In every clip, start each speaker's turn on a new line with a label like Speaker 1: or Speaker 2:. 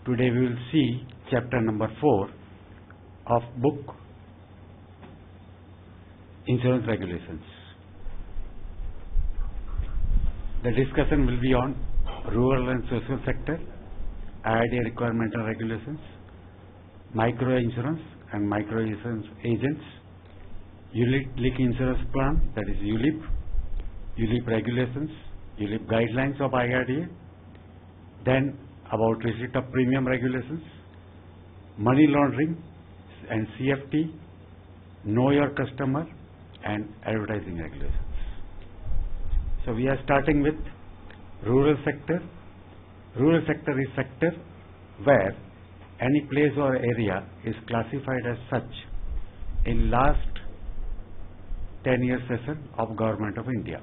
Speaker 1: Today we will see chapter number 4 of book Insurance Regulations. The discussion will be on rural and social sector, IRDA requirement and regulations, micro insurance and micro insurance agents, ULIP insurance plan, that is ULIP, ULIP regulations, ULIP guidelines of IRDA, then about receipt of premium regulations, money laundering and CFT, know your customer and advertising regulations. So we are starting with rural sector. Rural sector is sector where any place or area is classified as such in last 10-year session of Government of India.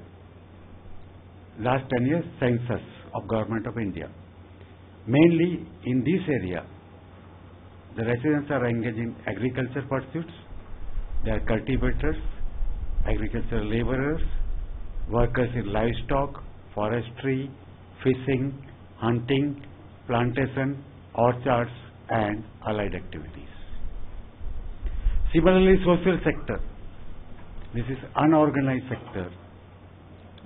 Speaker 1: Last 10 years census of Government of India. Mainly in this area, the residents are engaged in agriculture pursuits. They are cultivators, agricultural laborers, workers in livestock, forestry, fishing, hunting, plantation, orchards and allied activities. Similarly, social sector. This is unorganized sector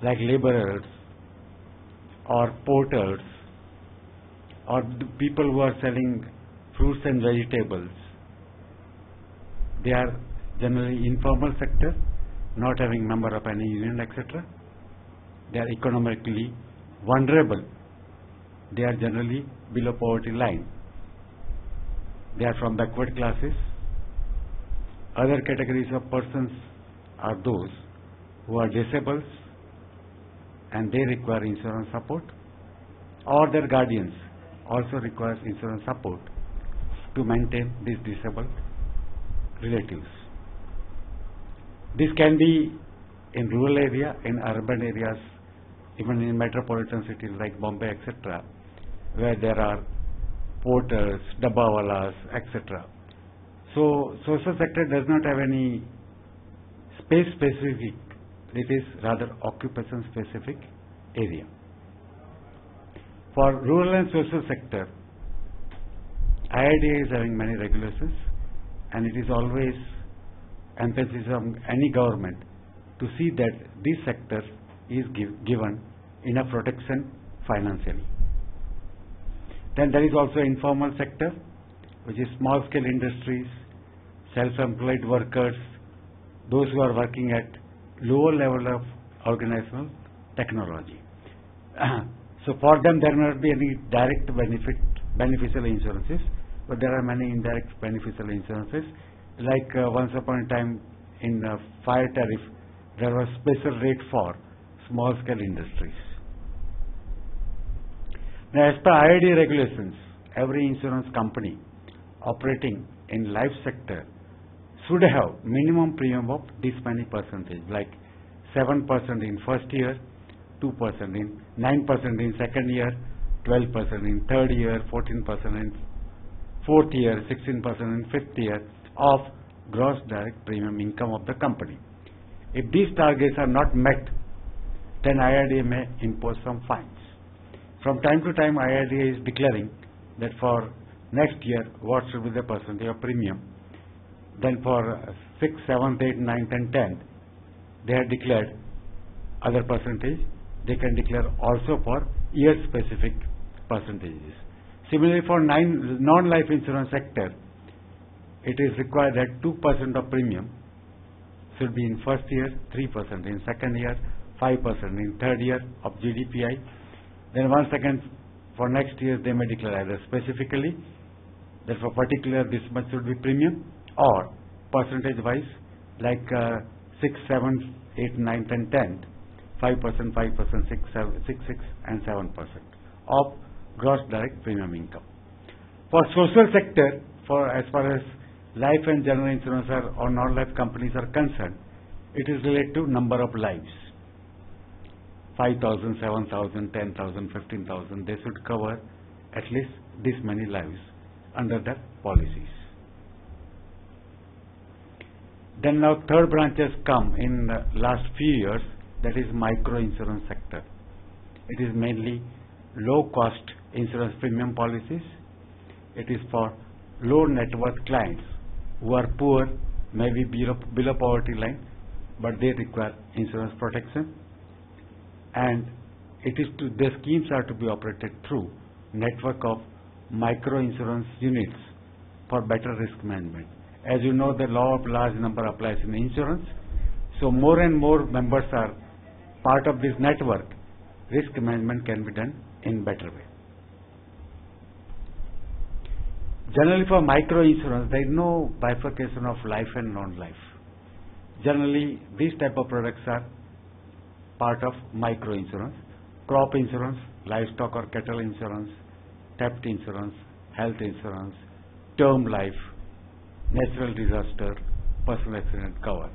Speaker 1: like laborers or porters or the people who are selling fruits and vegetables. They are generally informal sector, not having member of any union, etc. They are economically vulnerable. They are generally below poverty line. They are from backward classes. Other categories of persons are those who are disabled and they require insurance support, or their guardians also requires insurance support to maintain these disabled relatives. This can be in rural area, in urban areas, even in metropolitan cities like Bombay, etc., where there are porters, dabbawalas, etc. So social sector does not have any space specific, it is rather occupation specific area. For rural and social sector, IRDA is having many regulations and it is always emphasis on any government to see that this sector is given enough protection financially. Then there is also informal sector, which is small scale industries, self-employed workers, those who are working at lower level of organizational technology. So for them there may not be any direct beneficial insurances, but there are many indirect beneficial insurances. Like once upon a time in fire tariff, there was special rate for small scale industries. Now, as per IRDA regulations, every insurance company operating in life sector should have minimum premium of this many percentage, like 7% in first year, 2% in 9% in second year, 12% in third year, 14% in fourth year, 16% in fifth year of gross direct premium income of the company. If these targets are not met, then IRDA may impose some fines. From time to time, IRDA is declaring that for next year, what should be the percentage of premium. Then for 6th, 7th, 8th, 9th and 10th, they have declared other percentage. They can declare also for year-specific percentages. Similarly, for non-life insurance sector, it is required that 2% of premium should be in first year, 3% in second year, 5% in third year of GDPI. Then once again, for next year, they may declare either specifically that for particular this much should be premium, or percentage-wise, like 6, 7, 8, 9, and 10, 5%, 5%, 6, 6, and 7% of gross direct premium income. For social sector, for as far as life and general insurance or non-life companies are concerned, it is related to number of lives. 5,000, 7,000, 10,000, 15,000, they should cover at least this many lives under their policies. Then now third branch has come in the last few years, that is micro insurance sector. It is mainly low cost insurance premium policies it is for low net worth clients who are poor, maybe below poverty line, but they require insurance protection. And the schemes are to be operated through network of micro insurance units for better risk management. As you know, the law of large number applies in insurance. So more and more members are part of this network. Risk management can be done in better way. Generally for micro insurance, there is no bifurcation of life and non-life. Generally, these type of products are part of micro insurance. Crop insurance, livestock or cattle insurance, theft insurance, health insurance, term life, natural disaster, personal accident cover.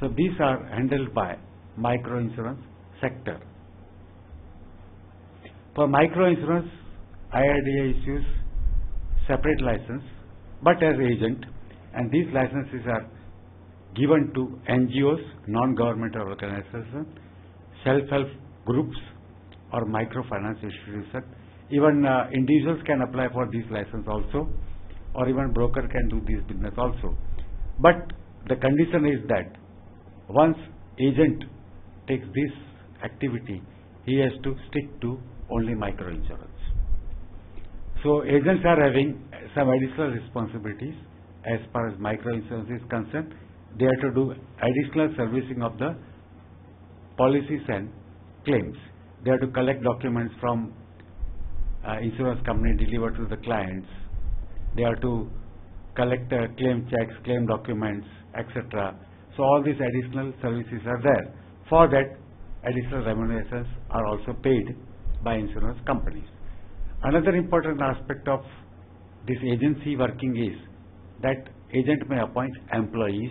Speaker 1: So these are handled by micro insurance sector. For micro insurance, IRDA issues separate license but as agent, and these licenses are given to NGOs, non-governmental organizations, self-help groups or microfinance institutions. Even individuals can apply for this license also, or even broker can do this business also. But the condition is that once agent takes this activity, he has to stick to only micro insurance. So agents are having some additional responsibilities as far as micro insurance is concerned. They have to do additional servicing of the policies and claims. They have to collect documents from insurance company, deliver to the clients. They have to collect claim checks, claim documents, etc. So all these additional services are there. For that, additional remunerations are also paid by insurance companies. Another important aspect of this agency working is that agent may appoint employees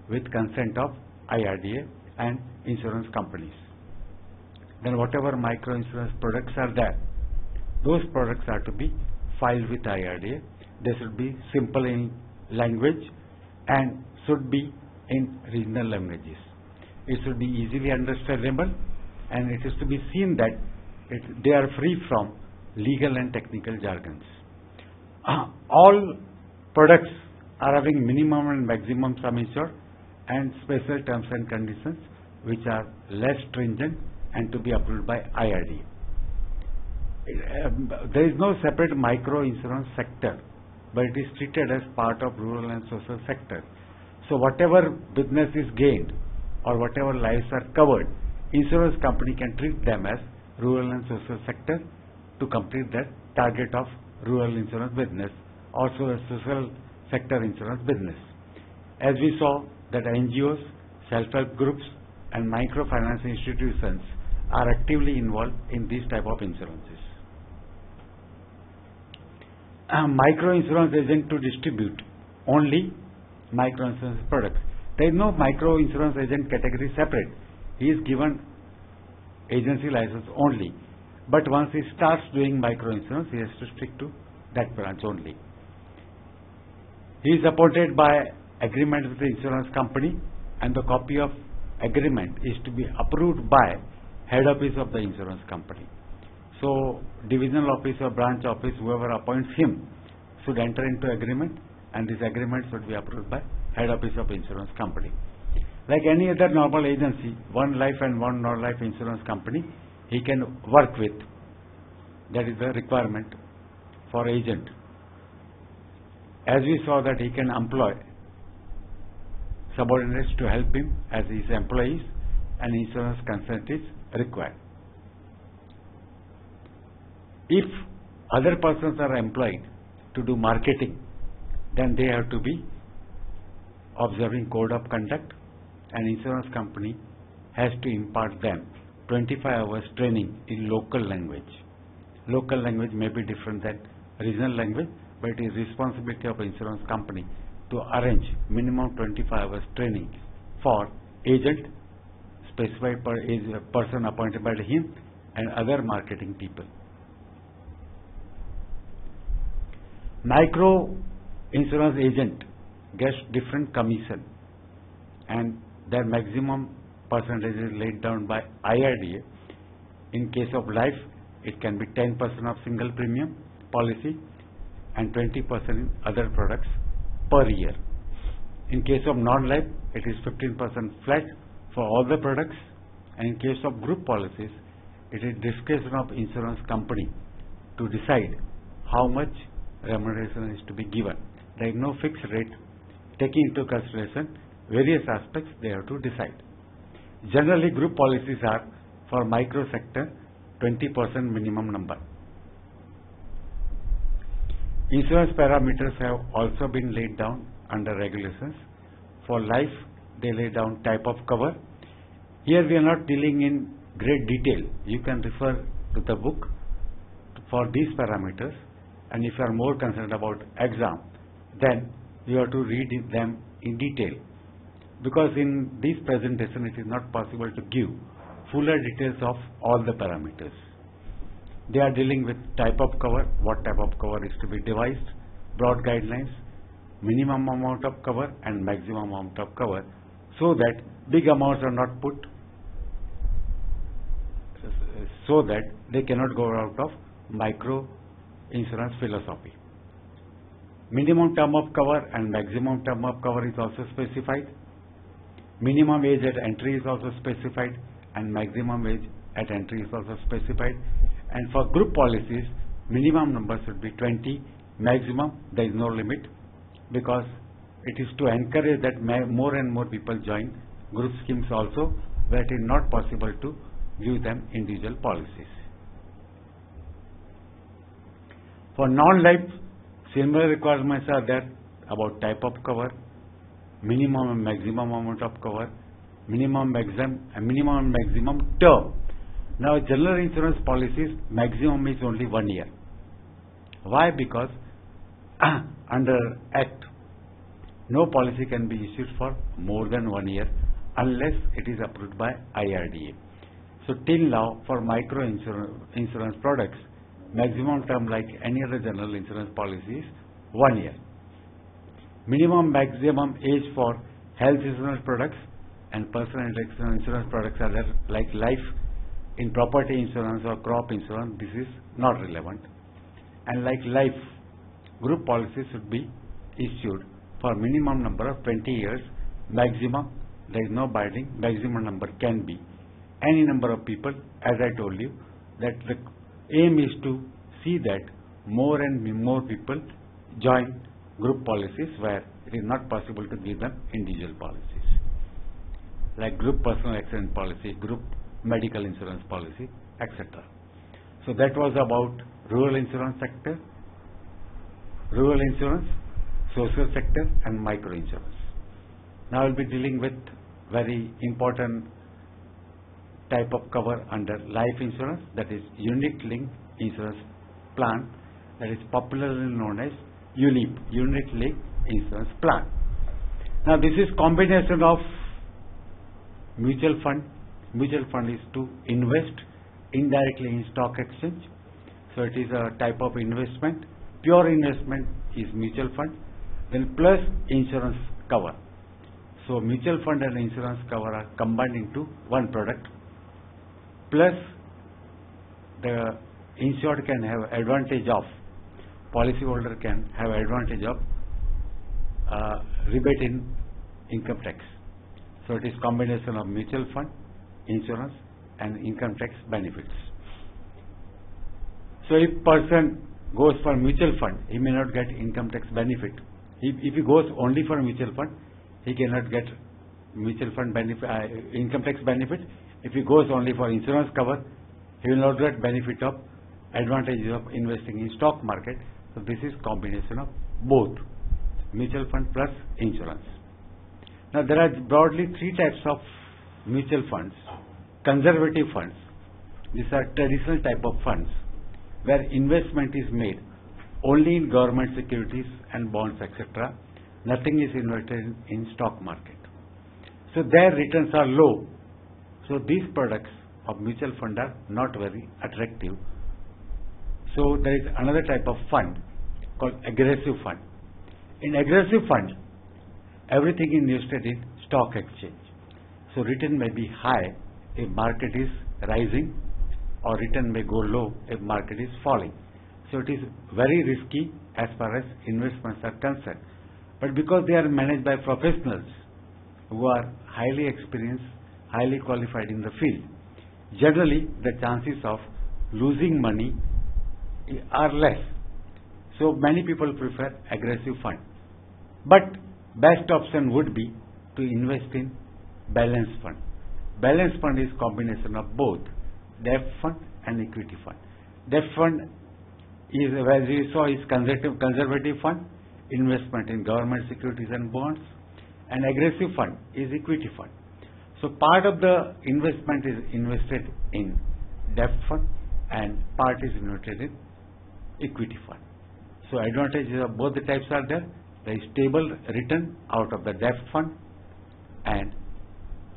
Speaker 1: with consent of IRDA and insurance companies. Then whatever micro insurance products are there, those products are to be filed with IRDA. They should be simple in language and should be in regional languages. It should be easily understandable, and it is to be seen that they are free from legal and technical jargons. All products are having minimum and maximum sum insured and special terms and conditions which are less stringent and to be approved by IRDA. There is no separate micro insurance sector, but it is treated as part of rural and social sector. So whatever business is gained or whatever lives are covered, insurance company can treat them as rural and social sector to complete their target of rural insurance business, also a social sector insurance business. As we saw that NGOs, self-help groups and microfinance institutions are actively involved in these type of insurances. Micro insurance agent to distribute only micro insurance products. There is no micro insurance agent category separate. He is given agency license only. But once he starts doing micro insurance, he has to stick to that branch only. He is appointed by agreement with the insurance company, and the copy of agreement is to be approved by head office of the insurance company. So divisional office or branch office, whoever appoints him, should enter into agreement, and this agreement should be approved by head office of insurance company. Like any other normal agency, one life and one non-life insurance company, he can work with. That is the requirement for agent. As we saw that he can employ subordinates to help him as his employees, and insurance consent is required. If other persons are employed to do marketing, then they have to be observing code of conduct, and insurance company has to impart them 25 hours training in local language. Local language may be different than regional language, but it is responsibility of insurance company to arrange minimum 25 hours training for agent, specified person appointed by him, and other marketing people. Micro insurance agent gets different commission, and their maximum percentage is laid down by IRDA. In case of life, it can be 10% of single premium policy, and 20% in other products per year. In case of non-life, it is 15% flat for all the products, and in case of group policies, it is discretion of insurance company to decide how much remuneration is to be given. There is no fixed rate. Taking into consideration various aspects, they have to decide. Generally, group policies are for micro sector 20% minimum number. Insurance parameters have also been laid down under regulations. For life, they lay down type of cover. Here we are not dealing in great detail. You can refer to the book for these parameters, and if you are more concerned about exam, then you have to read them in detail, because in this presentation it is not possible to give fuller details of all the parameters. They are dealing with type of cover, what type of cover is to be devised, broad guidelines, minimum amount of cover and maximum amount of cover, so that big amounts are not put, so that they cannot go out of micro insurance philosophy. Minimum term of cover and maximum term of cover is also specified. Minimum age at entry is also specified, and maximum age at entry is also specified. And for group policies, minimum number should be 20, maximum there is no limit, because it is to encourage that more and more people join group schemes also, where it is not possible to give them individual policies. For non-life, similar requirements are there about type of cover, minimum and maximum amount of cover, minimum and maximum term. Now, general insurance policies, maximum is only 1 year. Why? Because under Act, no policy can be issued for more than 1 year unless it is approved by IRDA. So, till now, for micro insurance products, maximum term like any other general insurance policy is 1 year. Maximum age for health insurance products and personal insurance products are there, like life. In property insurance or crop insurance, this is not relevant. And like life, group policies should be issued for minimum number of 20 years. Maximum, there is no binding, maximum number can be any number of people. As I told you, that the aim is to see that more and more people join group policies where it is not possible to give them individual policies, like group personal accident policy, group medical insurance policy, etc. So that was about rural insurance sector, rural insurance, social sector and micro insurance. Now I will be dealing with very important type of cover under life insurance, that is unit linked insurance plan, that is popularly known as ULIP, unit linked insurance plan. Now this is combination of mutual fund. Mutual fund is to invest indirectly in stock exchange, so it is a type of investment. Pure investment is mutual fund, then plus insurance cover. So mutual fund and insurance cover are combined into one product, plus the insured can have advantage of, policyholder can have advantage of rebate in income tax. So it is combination of mutual fund, insurance and income tax benefits. So if person goes for mutual fund, he may not get income tax benefit. If he goes only for mutual fund, he cannot get mutual fund benefit, income tax benefit. If he goes only for insurance cover, he will not get benefit of advantages of investing in stock market. So this is combination of both mutual fund plus insurance. Now there are broadly three types of mutual funds. Conservative funds, these are traditional type of funds where investment is made only in government securities and bonds, etc. Nothing is invested in stock market. So their returns are low. So these products of mutual fund are not very attractive. So there is another type of fund called aggressive fund. In aggressive fund, everything is invested in stock exchange. So return may be high if market is rising, or return may go low if market is falling. So it is very risky as far as investments are concerned. But because they are managed by professionals who are highly experienced, highly qualified in the field, generally the chances of losing money are less. So many people prefer aggressive fund. But best option would be to invest in balanced fund. Balanced fund is combination of both debt fund and equity fund. Debt fund is, as we saw, is conservative fund, investment in government securities and bonds, and aggressive fund is equity fund. So part of the investment is invested in debt fund and part is invested in equity fund. So advantages of both the types are there. There is stable return out of the debt fund and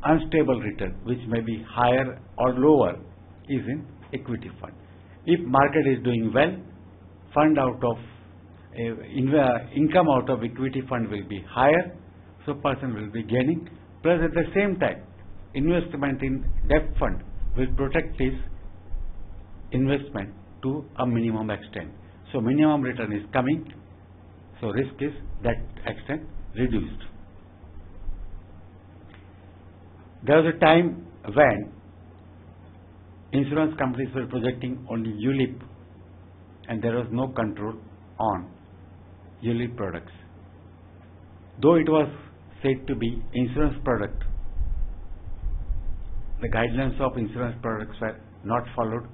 Speaker 1: unstable return, which may be higher or lower, is in equity fund. If market is doing well, fund out of income out of equity fund will be higher, so person will be gaining. Plus at the same time, investment in debt fund will protect his investment to a minimum extent. So minimum return is coming, so risk is that extent reduced. There was a time when insurance companies were projecting only ULIP and there was no control on ULIP products. Though it was said to be insurance product, the guidelines of insurance products were not followed.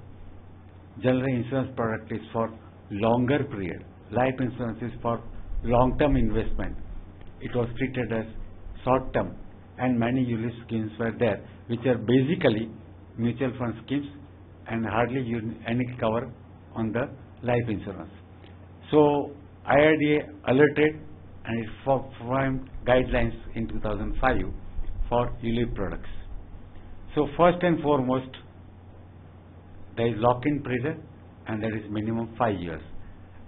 Speaker 1: Generally, insurance product is for longer period. Life insurance is for long-term investment. It was treated as short-term, and many ULIP schemes were there, which are basically mutual fund schemes and hardly any cover on the life insurance. So IRDA alerted and it formed guidelines in 2005 for ULIP products. So first and foremost, there is lock-in period and there is minimum 5 years.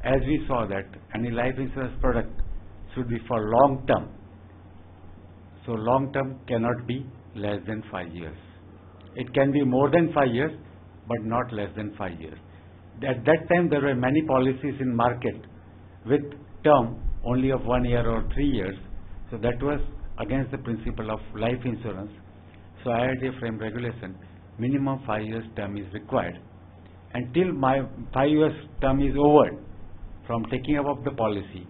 Speaker 1: As we saw that any life insurance product should be for long term. So long term cannot be less than 5 years. It can be more than 5 years, but not less than 5 years. At that time, there were many policies in market with term only of 1 year or 3 years. So that was against the principle of life insurance. So IRDA frame regulation, minimum 5 years term is required. Until my 5 years term is over, from taking up of the policy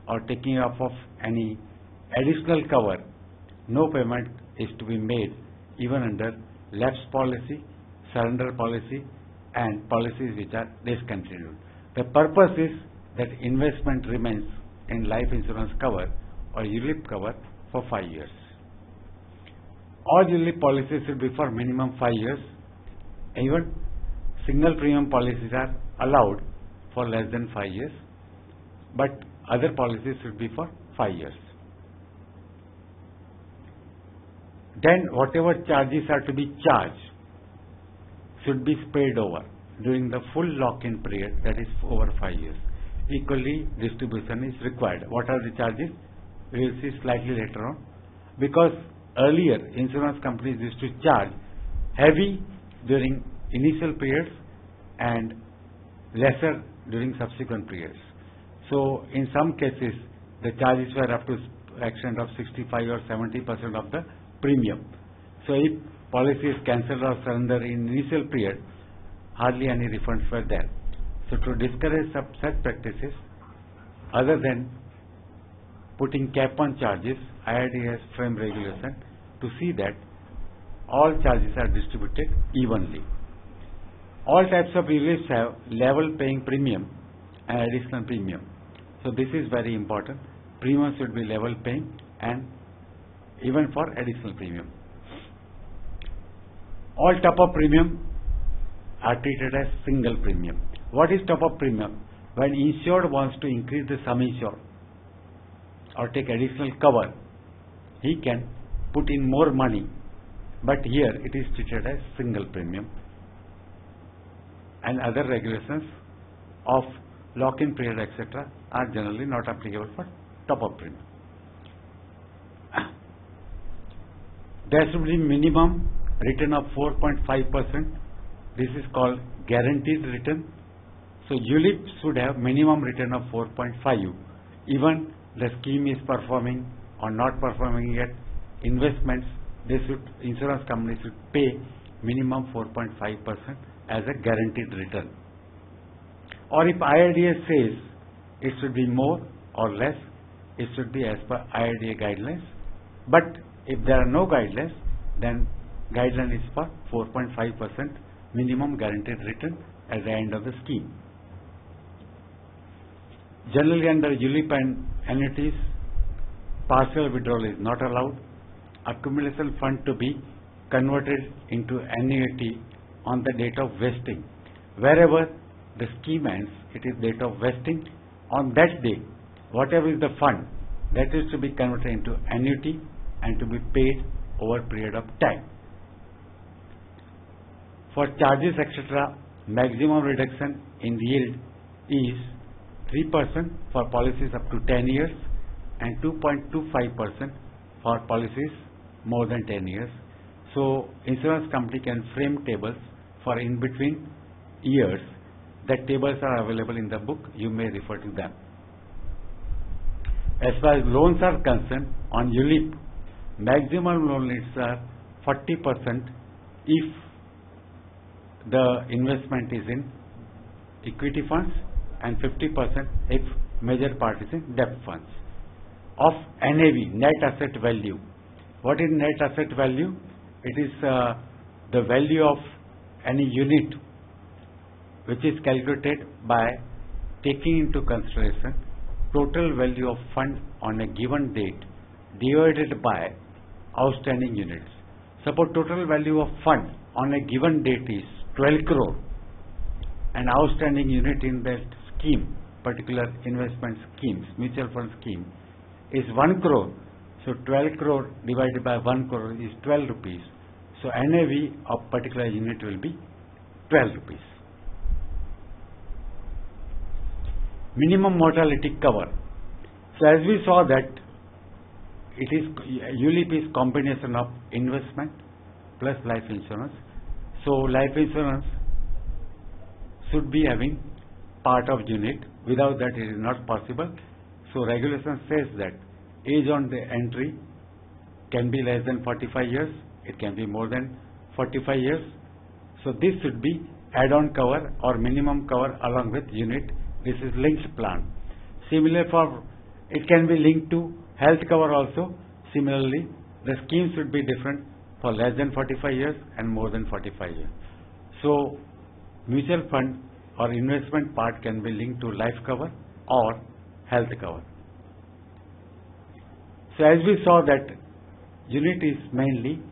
Speaker 1: or taking up of any additional cover, no payment is to be made even under lapse policy, surrender policy and policies which are discontinued. The purpose is that investment remains in life insurance cover or ULIP cover for 5 years. All ULIP policies should be for minimum 5 years. Even single premium policies are allowed for less than 5 years, but other policies should be for 5 years. Then whatever charges are to be charged should be spread over during the full lock-in period, that is over 5 years. Equally distribution is required. What are the charges? We will see slightly later on. Because earlier insurance companies used to charge heavy during initial periods and lesser during subsequent periods. So in some cases the charges were up to extent of 65 or 70% of the premium. So if policy is cancelled or surrendered in initial period, hardly any refunds were there. So to discourage such practices, other than putting cap on charges, IRDA has framed regulation to see that all charges are distributed evenly. All types of ULIPs have level paying premium and additional premium. So this is very important. Premium should be level paying and even for additional premium. All top-up premium are treated as single premium. What is top-up premium? When insured wants to increase the sum insured or take additional cover, he can put in more money, but here it is treated as single premium. And other regulations of lock-in period, etc., are generally not applicable for top-up premium. There should be minimum return of 4.5%. This is called guaranteed return. So ULIP should have minimum return of 4.5. Even the scheme is performing or not performing yet, investments, insurance companies should pay minimum 4.5% as a guaranteed return. Or if IRDA says it should be more or less, it should be as per IRDA guidelines. But if there are no guidelines, then guideline is for 4.5% minimum guaranteed return at the end of the scheme. Generally under ULIP and annuities, partial withdrawal is not allowed. Accumulation fund to be converted into annuity on the date of vesting. Wherever the scheme ends, it is date of vesting. On that day, whatever is the fund, that is to be converted into annuity and to be paid over a period of time. For charges, etc., maximum reduction in yield is 3% for policies up to 10 years and 2.25% for policies more than 10 years. So, insurance company can frame tables for in between years. That tables are available in the book. You may refer to them. As far as loans are concerned, on ULIP, maximum loan limits are 40% if the investment is in equity funds and 50% if major part is in debt funds. Of NAV, net asset value. What is net asset value? It is the value of any unit which is calculated by taking into consideration total value of fund on a given date divided by outstanding units. Suppose total value of fund on a given date is 12 crore and outstanding unit in that scheme, particular investment schemes, mutual fund scheme, is 1 crore. So 12 crore divided by 1 crore is 12 rupees. So NAV of particular unit will be 12 rupees. Minimum mortality cover. So as we saw that ULIP is combination of investment plus life insurance. So life insurance should be having part of unit. Without that it is not possible. So regulation says that age on the entry can be less than 45 years. It can be more than 45 years. So this should be add-on cover or minimum cover along with unit. This is linked plan. Similar for, it can be linked to health cover also. Similarly, the scheme should be different for less than 45 years and more than 45 years. So mutual fund or investment part can be linked to life cover or health cover. So as we saw that unit is mainly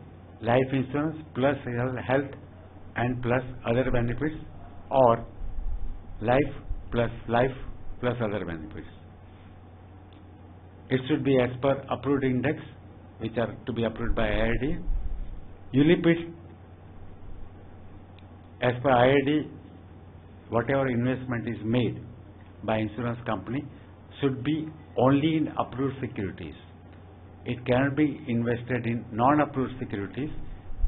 Speaker 1: life insurance plus health and plus other benefits, or life plus other benefits. It should be as per approved index, which are to be approved by IRDA. ULIP is as per IRDA, whatever investment is made by insurance company should be only in approved securities. It cannot be invested in non-approved securities.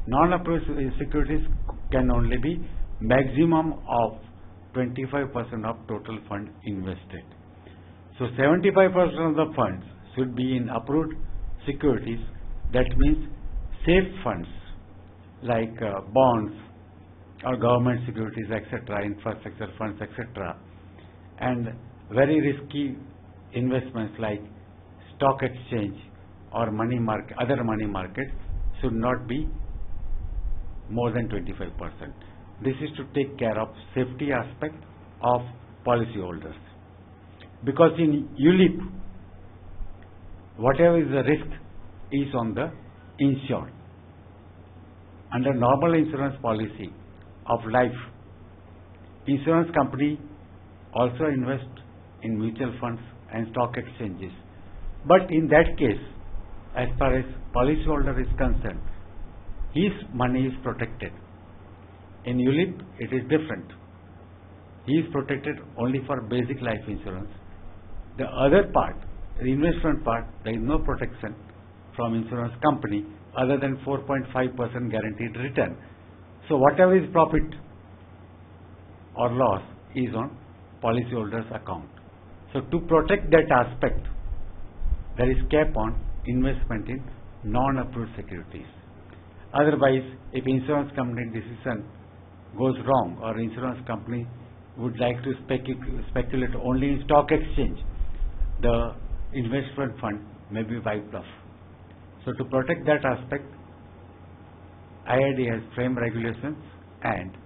Speaker 1: Non-approved securities can only be maximum of 25% of total fund invested. So 75% of the funds should be in approved securities. That means safe funds like bonds or government securities, etc., infrastructure funds, etc., and very risky investments like stock exchange or money market, other money markets should not be more than 25%. This is to take care of safety aspect of policyholders. Because in ULIP, whatever is the risk is on the insured. Under normal insurance policy of life, insurance company also invest in mutual funds and stock exchanges. But in that case, as far as policyholder is concerned, his money is protected. In ULIP, it is different. He is protected only for basic life insurance. The other part, the investment part, there is no protection from insurance company other than 4.5% guaranteed return. So whatever is profit or loss is on policyholder's account. So to protect that aspect, there is cap on investment in non-approved securities. Otherwise, if insurance company decision goes wrong or insurance company would like to speculate only in stock exchange, the investment fund may be wiped off. So to protect that aspect, IRDA has framed regulations and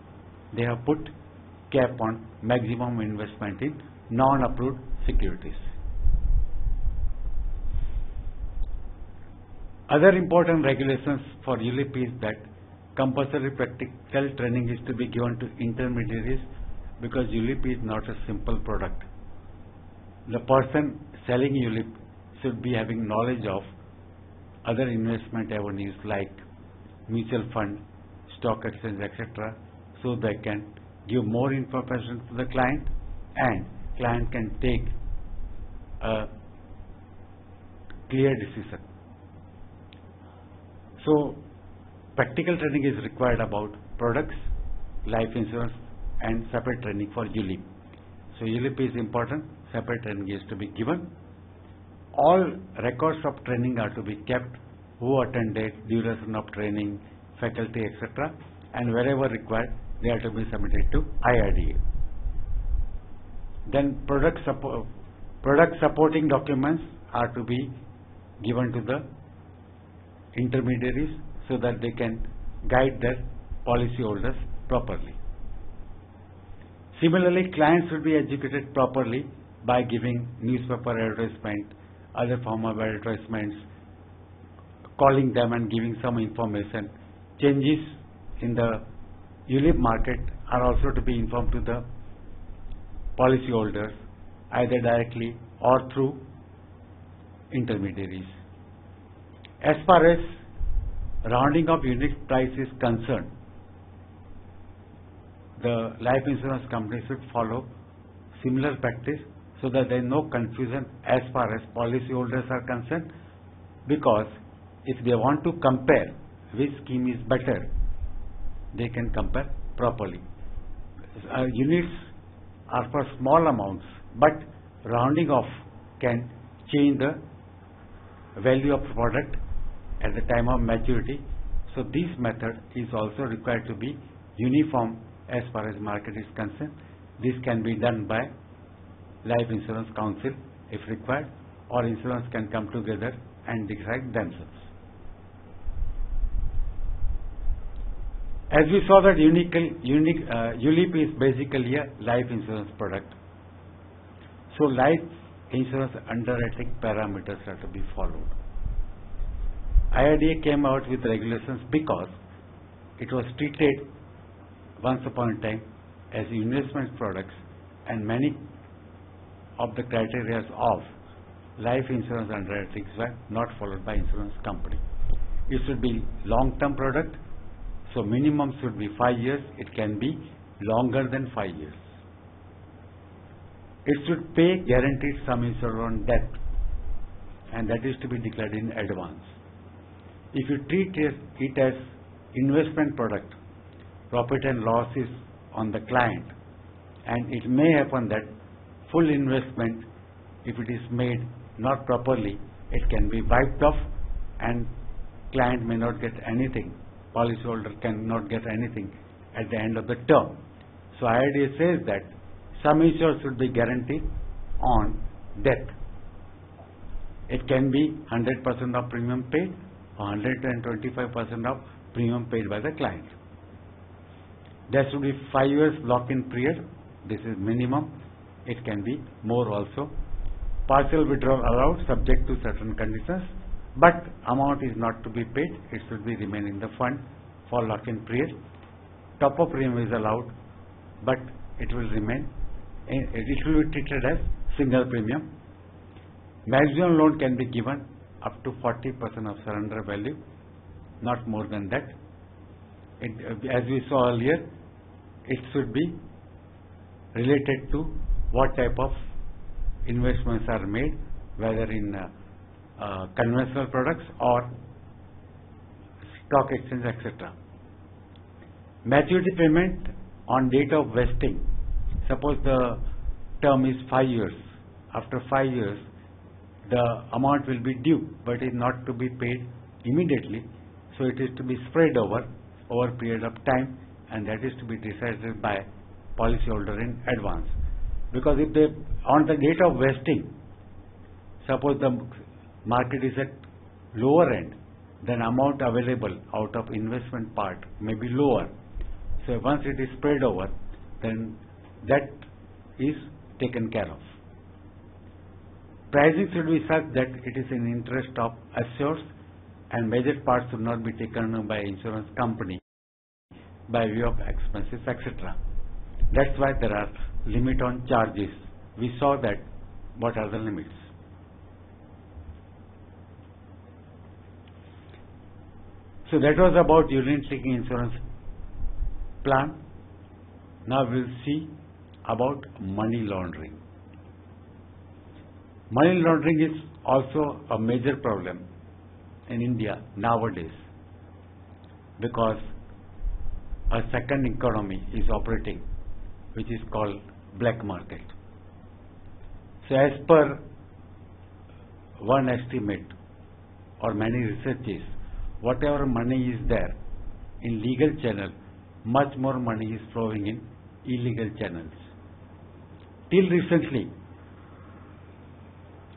Speaker 1: they have put cap on maximum investment in non-approved securities. Other important regulations for ULIP is that compulsory practical training is to be given to intermediaries, because ULIP is not a simple product. The person selling ULIP should be having knowledge of other investment avenues like mutual fund, stock exchange, etc., so they can give more information to the client and client can take a clear decision. So practical training is required about products, life insurance, and separate training for ULIP. So ULIP is important, separate training is to be given. All records of training are to be kept, who attended, duration of training, faculty, etc., and wherever required, they are to be submitted to IRDA. Then product supporting documents are to be given to the intermediaries so that they can guide their policyholders properly. Similarly, clients should be educated properly by giving newspaper advertisement, other form of advertisements, calling them and giving some information. Changes in the ULIP market are also to be informed to the policyholders either directly or through intermediaries. As far as rounding of unit price is concerned, the life insurance company should follow similar practice so that there is no confusion as far as policyholders are concerned, because if they want to compare which scheme is better, they can compare properly. Units are for small amounts, but rounding off can change the value of product at the time of maturity. So this method is also required to be uniform as far as market is concerned. This can be done by Life Insurance Council if required, or insurance can come together and decide themselves. As we saw that ULIP is basically a life insurance product. So life insurance underwriting parameters are to be followed. IRDA came out with regulations because it was treated once upon a time as investment products, and many of the criteria of life insurance underwriting were not followed by insurance company. It should be long-term product, so minimum should be 5 years. It can be longer than 5 years. It should pay guaranteed sum insured on death, and that is to be declared in advance. If you treat it as investment product, profit and loss is on the client, and it may happen that full investment, if it is made not properly, it can be wiped off and client may not get anything, policyholder cannot get anything at the end of the term. So IRDA says that sum insured should be guaranteed on death. It can be 100% of premium paid or 125% of premium paid by the client. There should be 5 years lock-in period. This is minimum. It can be more also. Partial withdrawal allowed subject to certain conditions, but amount is not to be paid. It should be remain in the fund for lock-in period. Top-up premium is allowed, but it will remain. It will be treated as single premium. Maximum loan can be given up to 40% of surrender value, not more than that. As we saw earlier, it should be related to what type of investments are made, whether in conventional products or stock exchange, etc. Maturity payment on date of vesting. Suppose the term is 5 years. After 5 years, the amount will be due, but it is not to be paid immediately. So it is to be spread over a period of time, and that is to be decided by policyholder in advance. Because if they, on the date of vesting, suppose the market is at lower end, then amount available out of investment part may be lower. So once it is spread over, then that is taken care of. Pricing should be such that it is in interest of assureds, and major parts should not be taken by insurance company by way of expenses, etc. That's why there are limit on charges. We saw that what are the limits. So that was about unit-linked insurance plan. Now we'll see about money laundering. Money laundering is also a major problem in India nowadays, because a second economy is operating, which is called black market. So as per one estimate or many researches, whatever money is there in legal channel, much more money is flowing in illegal channels. Till recently,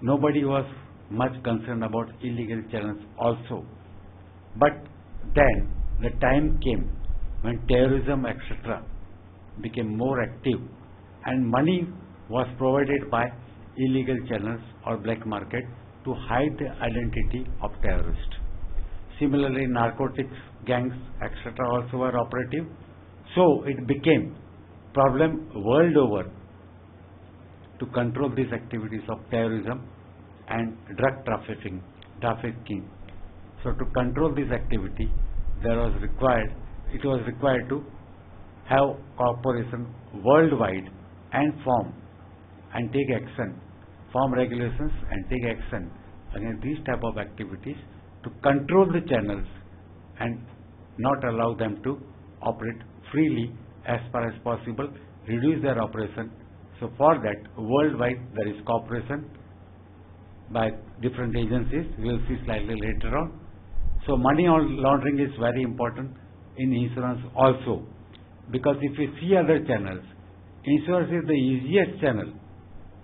Speaker 1: nobody was much concerned about illegal channels also. But then the time came when terrorism, etc., became more active, and money was provided by illegal channels or black market to hide the identity of terrorists. Similarly, narcotics gangs, etc., also were operative. So it became problem world over to control these activities of terrorism and drug trafficking. So to control this activity, it was required to have corporation worldwide and form and take action, form regulations and take action against these type of activities to control the channels and not allow them to operate freely as far as possible, reduce their operation. So for that, worldwide there is cooperation by different agencies. We will see slightly later on. So money laundering is very important in insurance also, because if you see other channels, insurance is the easiest channel,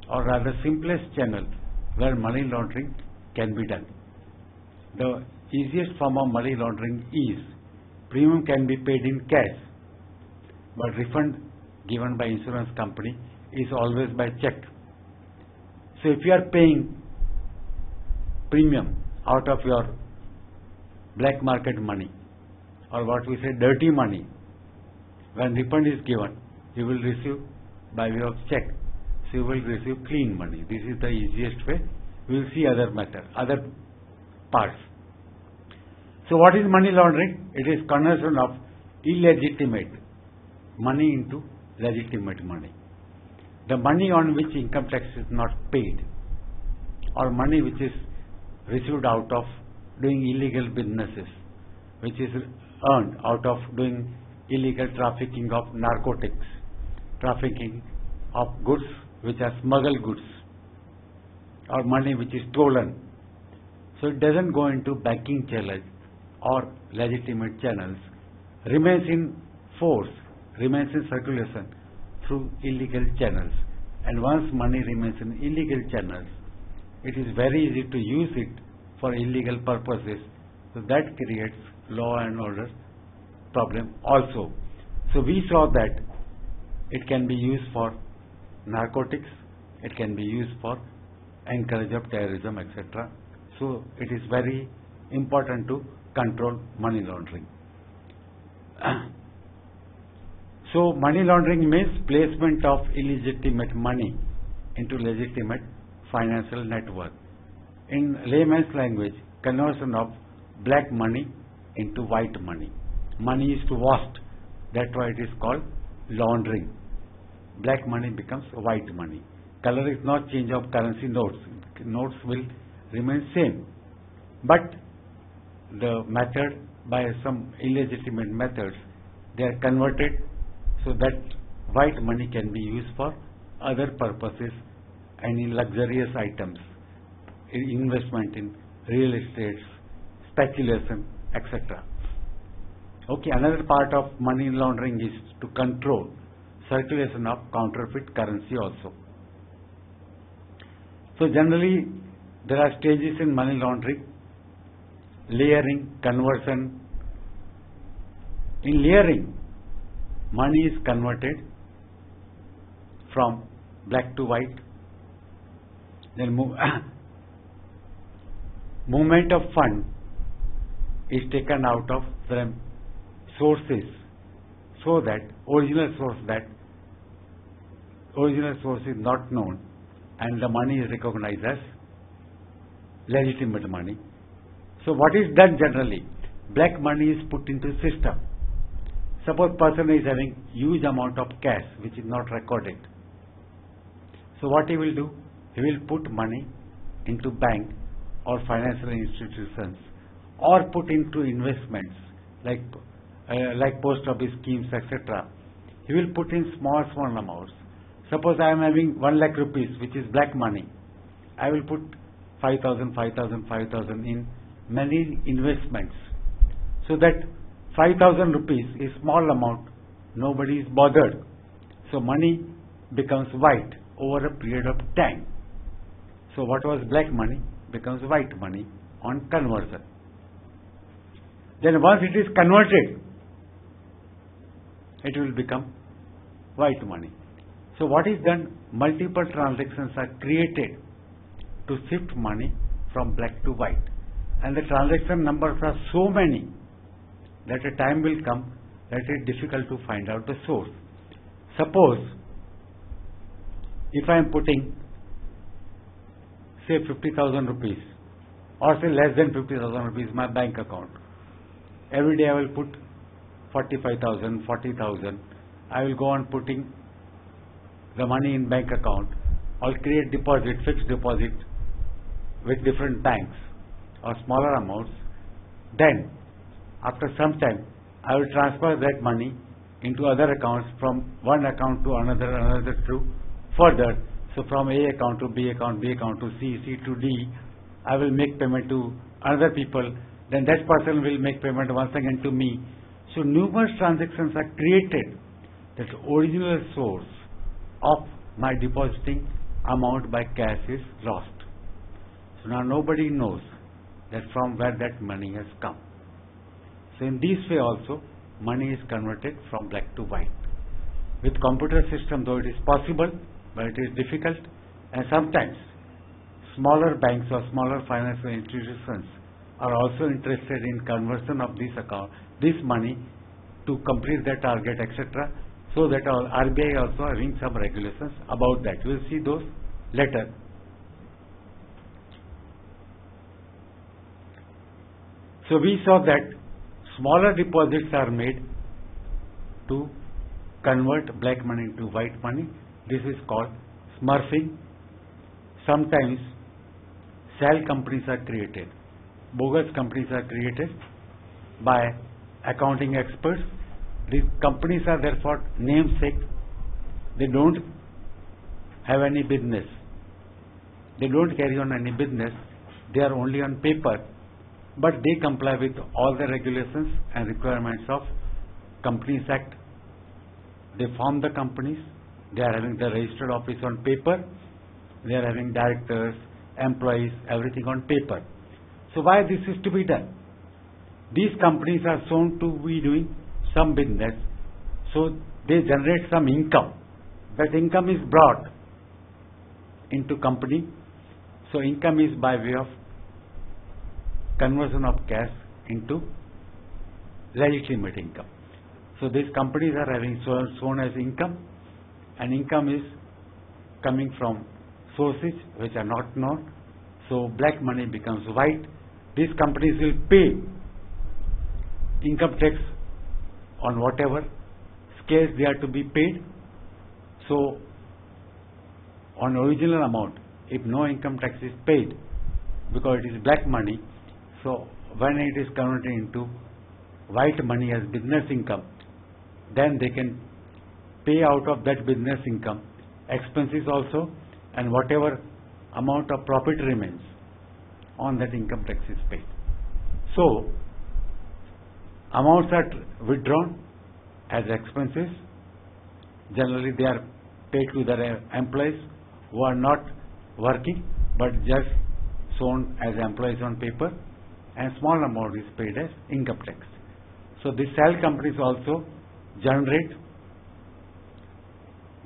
Speaker 1: or rather simplest channel, where money laundering can be done. The easiest form of money laundering is premium can be paid in cash, but refund given by insurance company is always by check. So if you are paying premium out of your black market money, or what we say dirty money, when refund is given, you will receive by way of check. So you will receive clean money. This is the easiest way. We will see other parts. So what is money laundering? It is conversion of illegitimate money into legitimate money. The money on which income tax is not paid, or money which is received out of doing illegal businesses, which is earned out of doing illegal trafficking of narcotics, trafficking of goods which are smuggled goods, or money which is stolen. So it doesn't go into banking channels or legitimate channels, remains in force, remains in circulation through illegal channels. And once money remains in illegal channels, it is very easy to use it for illegal purposes. So that creates law and order problem also. So we saw that it can be used for narcotics, it can be used for encourage of terrorism, etc. So it is very important to control money laundering. So money laundering means placement of illegitimate money into legitimate financial network. In layman's language, conversion of black money into white money. Money is washed. That's why it is called laundering. Black money becomes white money. Color is not change of currency notes. Notes will remain same. But the method, by some illegitimate methods, they are converted so that white money can be used for other purposes and in luxurious items, investment in real estate, speculation, etc. Okay, another part of money laundering is to control circulation of counterfeit currency also. So generally there are stages in money laundering: layering, conversion. In layering, money is converted from black to white. Then movement of fund is taken out of the sources, so that original source is not known and the money is recognized as legitimate money. So what is done generally? Black money is put into system. Suppose person is having huge amount of cash which is not recorded. So what he will do? He will put money into bank or financial institutions, or put into investments like post office schemes, etc. He will put in small amounts. Suppose I am having 1 lakh rupees which is black money. I will put 5,000 in many investments, so that 5,000 rupees is small amount, nobody is bothered. So money becomes white over a period of time. So what was black money becomes white money on conversion. Then once it is converted, it will become white money. So what is done? Multiple transactions are created to shift money from black to white, and the transaction numbers are so many that a time will come that it is difficult to find out the source. Suppose if I am putting say 50,000 rupees, or say less than 50,000 rupees in my bank account, every day I will put 45,000, 40,000. I will go on putting the money in bank account, or create deposit, fixed deposit with different banks or smaller amounts. Then after some time I will transfer that money into other accounts, from one account to another to further. So from A account to B account, B account to C, C to D, I will make payment to other people. Then that person will make payment once again to me. So numerous transactions are created. That original source of my depositing amount by cash is lost. So now nobody knows that from where that money has come. So in this way also, money is converted from black to white. With computer system, though it is possible, but it is difficult, and sometimes smaller banks or smaller financial institutions are also interested in conversion of this money to complete their target, etc. So that our RBI also having some regulations about that. We will see those later. So we saw that smaller deposits are made to convert black money into white money. This is called smurfing. Sometimes shell companies are created. Bogus companies are created by accounting experts. These companies are therefore namesake. They don't have any business. They don't carry on any business. They are only on paper, but they comply with all the regulations and requirements of Companies Act. They form the companies. They are having the registered office on paper. They are having directors, employees, everything on paper. So why this is to be done? These companies are shown to be doing some business, so they generate some income. That income is brought into company. So income is by way of conversion of cash into legitimate income. So these companies are having shown as income, and income is coming from sources which are not known. So black money becomes white. These companies will pay income tax on whatever scales they are to be paid. So on original amount, if no income tax is paid, because it is black money, so when it is converted into white money as business income, then they can pay out of that business income expenses also, and whatever amount of profit remains, on that income tax is paid. So, amounts are withdrawn as expenses. Generally, they are paid to their employees who are not working but just shown as employees on paper, and small amount is paid as income tax. So, these shell companies also generate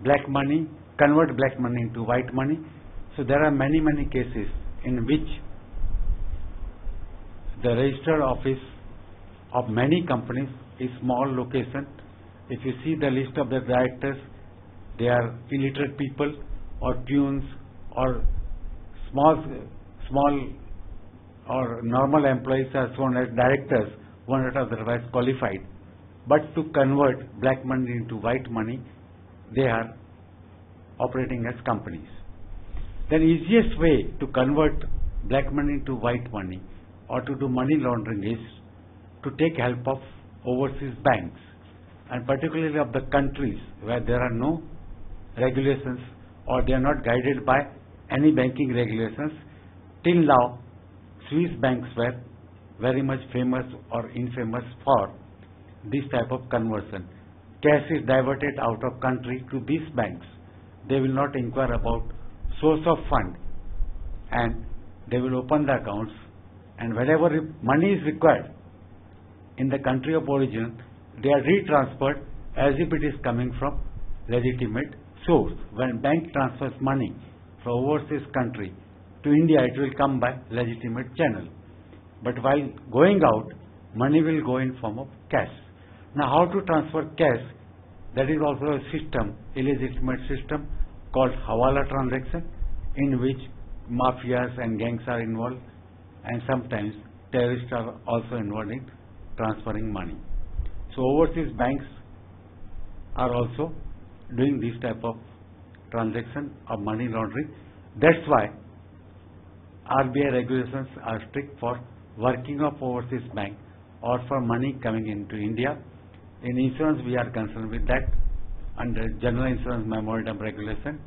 Speaker 1: black money, convert black money into white money. So, there are many cases in which the registered office of many companies is small location. If you see the list of the directors, they are illiterate people or peons or small or normal employees are shown as directors who are not otherwise qualified. But to convert black money into white money, they are operating as companies. The easiest way to convert black money into white money or to do money laundering is to take help of overseas banks, and particularly of the countries where there are no regulations or they are not guided by any banking regulations. Till now, Swiss banks were very much famous or infamous for this type of conversion. Cash is diverted out of country to these banks. They will not inquire about source of fund, and they will open the accounts, and whenever money is required in the country of origin, they are retransferred as if it is coming from legitimate source. When bank transfers money from overseas country to India, it will come by legitimate channel. But while going out, money will go in form of cash. Now, how to transfer cash? That is also a system, illegitimate system called Hawala transaction, in which mafias and gangs are involved, and sometimes terrorists are also involved in transferring money. So, overseas banks are also doing this type of transaction of money laundering. That's why RBI regulations are strict for working of overseas bank or for money coming into India. In insurance, we are concerned with that under General Insurance Memorandum Regulation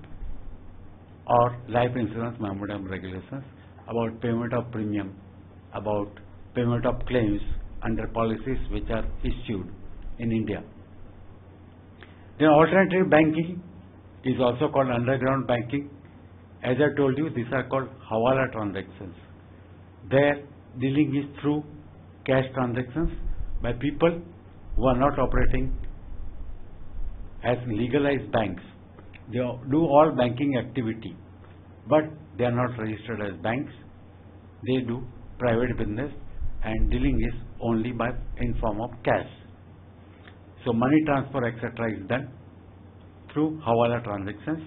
Speaker 1: or Life Insurance Memorandum Regulations about payment of premium, about payment of claims under policies which are issued in India. Then alternative banking is also called underground banking. As I told you, these are called Hawala transactions. Their dealing is through cash transactions by people who are not operating as legalized banks. They do all banking activity, but they are not registered as banks. They do private business, and dealing is only in form of cash. So money transfer etc. is done through Hawala transactions.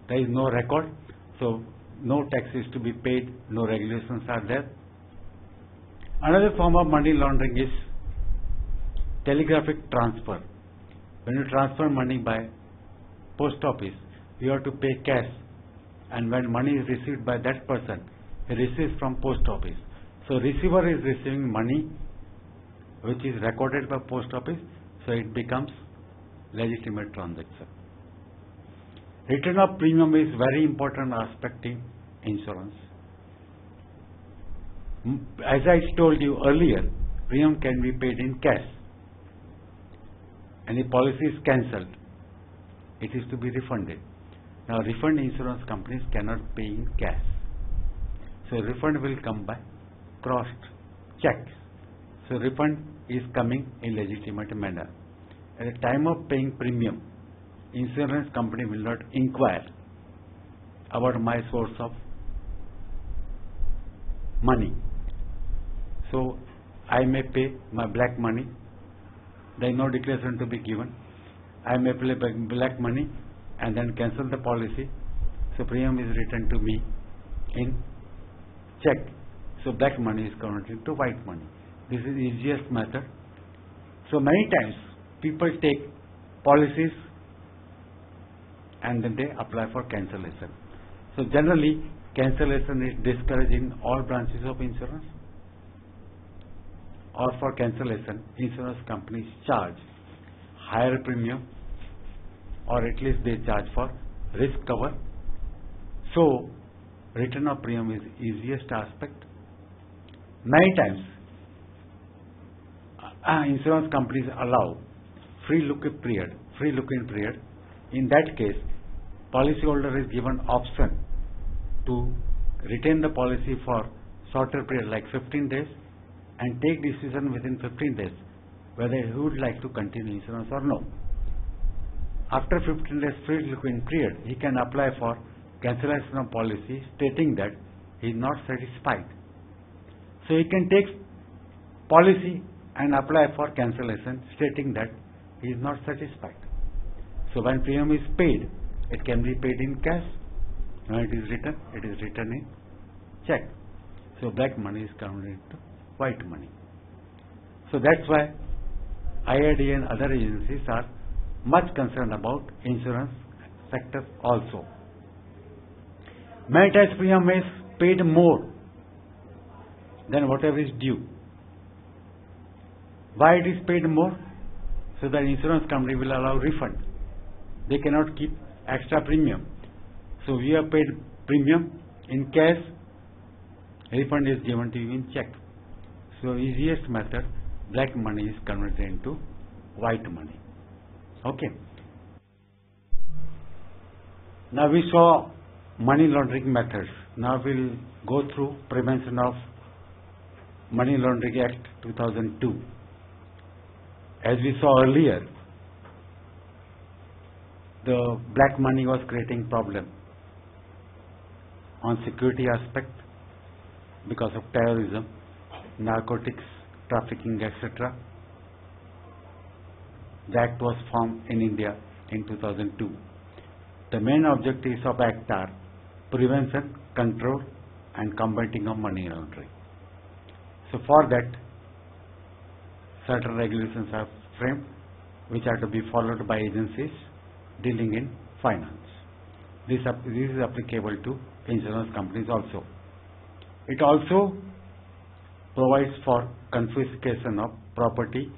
Speaker 1: There is no record, so no tax is to be paid, no regulations are there. Another form of money laundering is telegraphic transfer. When you transfer money by post office, you have to pay cash, and when money is received by that person, he receives from post office. So receiver is receiving money which is recorded by post office, so it becomes legitimate transaction. Return of premium is very important aspect in insurance. As I told you earlier, premium can be paid in cash. Any policy is cancelled, it is to be refunded. Now, refund insurance companies cannot pay in cash. So, refund will come by crossed checks. So, refund is coming in legitimate manner. At the time of paying premium, insurance company will not inquire about my source of money. So, I may pay my black money. There is no declaration to be given. I may pay black money and then cancel the policy. So, premium is returned to me in check. So, black money is converted into white money. This is the easiest method. So, many times people take policies and then they apply for cancellation. So, generally cancellation is discouraged in all branches of insurance, or for cancellation insurance companies charge higher premium, or at least they charge for risk cover. So return of premium is easiest aspect. Many times insurance companies allow free look-in period. In that case, policyholder is given option to retain the policy for shorter period like 15 days and take decision within 15 days whether he would like to continue insurance or no. After 15 days free look-in period, he can apply for cancellation of policy stating that he is not satisfied. So he can take policy and apply for cancellation stating that he is not satisfied. So when premium is paid, it can be paid in cash. When it is written in check. So black money is converted into white money. So that's why IRDA and other agencies are much concerned about insurance sector also. Many times premium is paid more than whatever is due. Why it is paid more? So that insurance company will allow refund. They cannot keep extra premium. So we have paid premium in cash, refund is given to you in check. So easiest method, black money is converted into white money. Okay. Now we saw money laundering methods. Now we'll go through Prevention of Money Laundering Act 2002. As we saw earlier, the black money was creating problem on security aspect because of terrorism, narcotics, trafficking, etc. The act was formed in India in 2002. The main objectives of act are prevention, control and combating of money laundering. So for that, certain regulations are framed which are to be followed by agencies dealing in finance. This is applicable to insurance companies also. It also provides for confiscation of property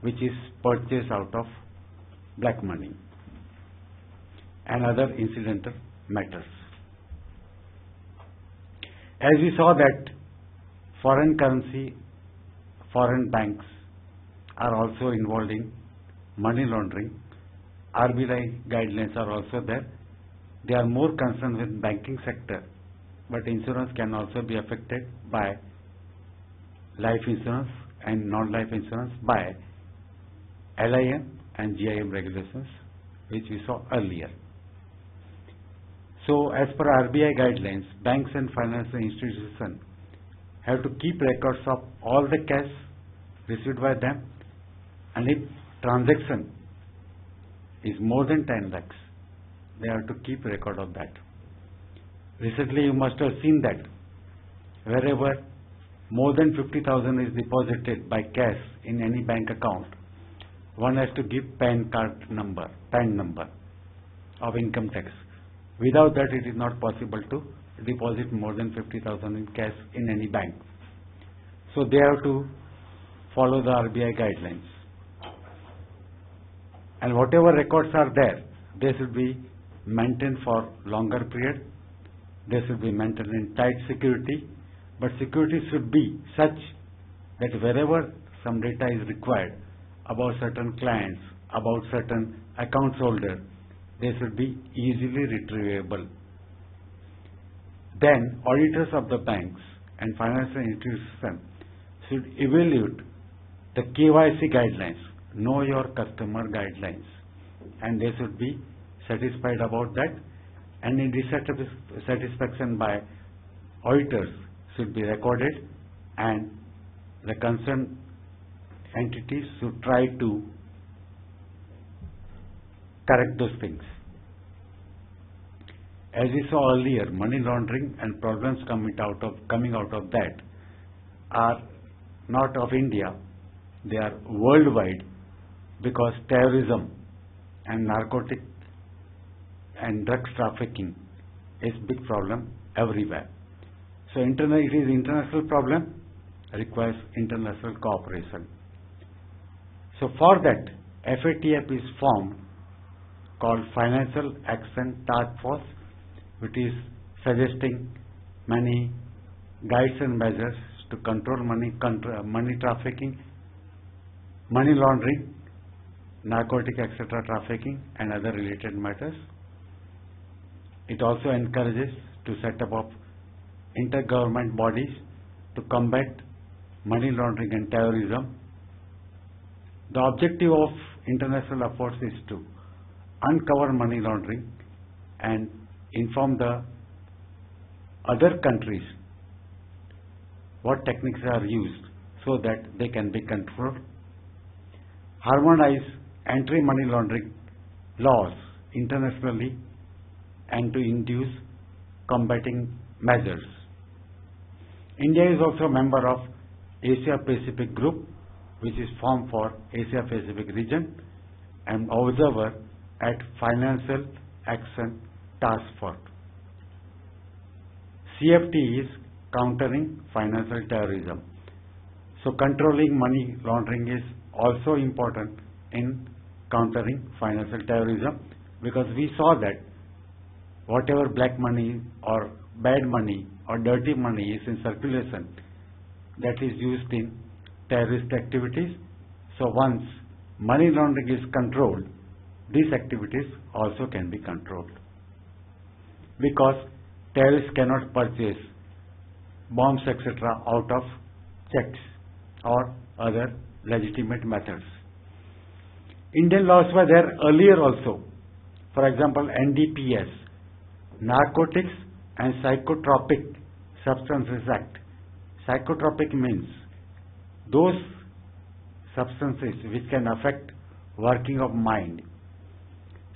Speaker 1: which is purchased out of black money and other incidental matters. As we saw that foreign currency, foreign banks are also involved in money laundering. RBI guidelines are also there. They are more concerned with banking sector, but insurance can also be affected by life insurance and non-life insurance by LIM and GIM regulations, which we saw earlier. So as per RBI guidelines, banks and financial institutions have to keep records of all the cash received by them, and if transaction is more than 10 lakhs, they have to keep record of that. Recently you must have seen that wherever more than 50,000 is deposited by cash in any bank account, one has to give PAN number of income tax. Without that it is not possible to deposit more than 50,000 in cash in any bank. So they have to follow the RBI guidelines. And whatever records are there, they should be maintained for longer period. They should be maintained in tight security, but security should be such that wherever some data is required about certain clients, about certain accounts holder, they should be easily retrievable. Then auditors of the banks and financial institutions should evaluate the KYC guidelines, know your customer guidelines, and they should be satisfied about that, and in dissatisfaction by auditors should be recorded, and the concerned entities should try to correct those things. As we saw earlier, money laundering and problems coming out of that are not of India, they are worldwide, because terrorism and narcotic and drugs trafficking is big problem everywhere. So it is international problem, requires international cooperation. So for that, FATF is formed called Financial Action Task Force, which is suggesting many guides and measures to control money trafficking, money laundering, narcotic etc. trafficking and other related matters. It also encourages to set up of intergovernment bodies to combat money laundering and terrorism. The objective of international efforts is to uncover money laundering and inform the other countries what techniques are used so that they can be controlled, harmonize anti-money laundering laws internationally and to induce combating measures. India is also a member of Asia Pacific Group, which is formed for Asia Pacific region, and observer at Financial Action Task Force. CFT is countering financial terrorism. So controlling money laundering is also important in countering financial terrorism, because we saw that whatever black money or bad money or dirty money is in circulation, that is used in terrorist activities. So once money laundering is controlled, these activities also can be controlled, because terrorists cannot purchase bombs etc. out of checks or other legitimate methods. Indian laws were there earlier also. For example, NDPS, Narcotics and Psychotropic Substances Act. Psychotropic means those substances which can affect working of mind.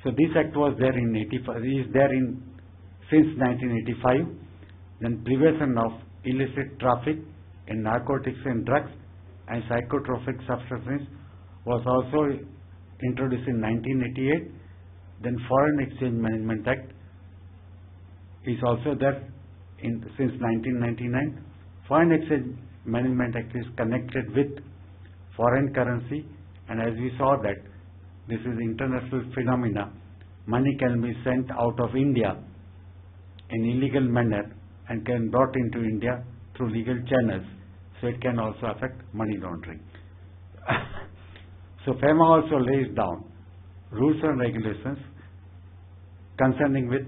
Speaker 1: So this act was there in 85, is there in since 1985. Then prevention of illicit traffic in narcotics and drugs and psychotropic substances was also introduced in 1988. Then Foreign Exchange Management Act is also there since 1999. Foreign Exchange Management Act is connected with foreign currency, and as we saw that this is international phenomena. Money can be sent out of India in illegal manner and can brought into India through legal channels, so it can also affect money laundering. So FEMA also lays down rules and regulations concerning with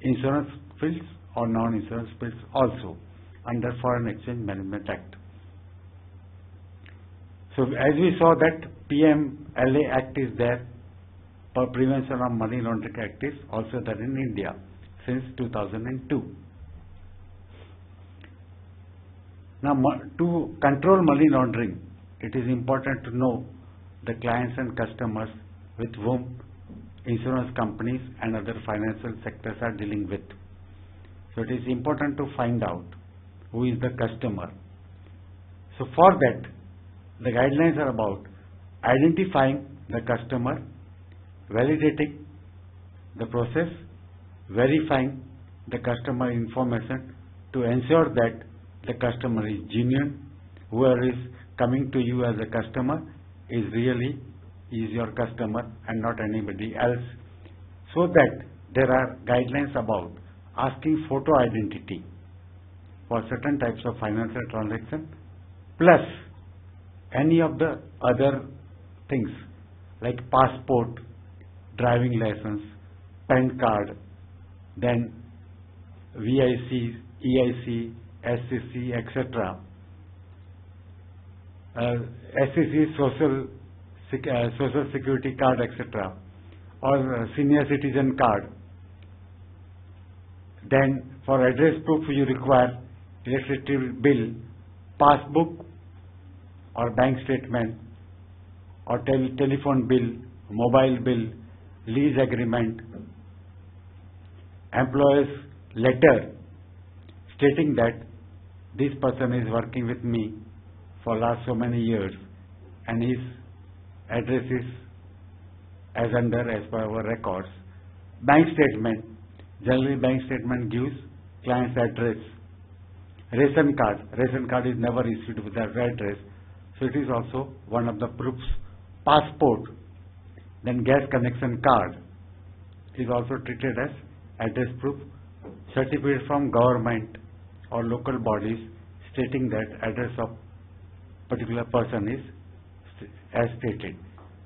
Speaker 1: insurance fields or non-insurance fields also under Foreign Exchange Management Act. So as we saw that PMLA Act is there for prevention of money laundering act is also there in India since 2002. Now to control money laundering, it is important to know the clients and customers with whom insurance companies and other financial sectors are dealing with. So it is important to find out who is the customer. So for that, the guidelines are about identifying the customer, validating the process, verifying the customer information to ensure that the customer is genuine, whoever is coming to you as a customer is really your customer and not anybody else, so that there are guidelines about asking photo identity for certain types of financial transaction, plus any of the other things like passport, driving license, PAN card, then VIC, EIC, SCC, etc. SCC, social security card, etc., or senior citizen card. Then for address proof you require electricity bill, passbook or bank statement, or telephone bill, mobile bill, lease agreement, employer's letter stating that this person is working with me for last so many years and his address is as per our records. Bank statement, generally bank statement gives client's address. Ration card is never issued with that address, so it is also one of the proofs. Passport, then gas connection card, is also treated as address proof. Certificate from government or local bodies stating that address of particular person is as stated.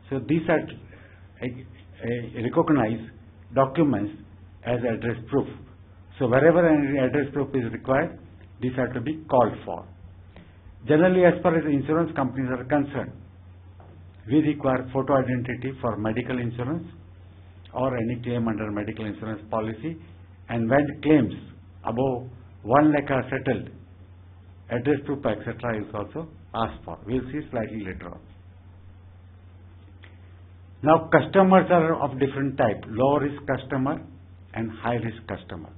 Speaker 1: So these are recognized documents as address proof. So wherever any address proof is required, these are to be called for. Generally, as far as insurance companies are concerned, we require photo identity for medical insurance or any claim under medical insurance policy, and when claims above 1 lakh are settled, address proof etc. is also asked for. We will see slightly later on. Now customers are of different type, low risk customer and high risk customer.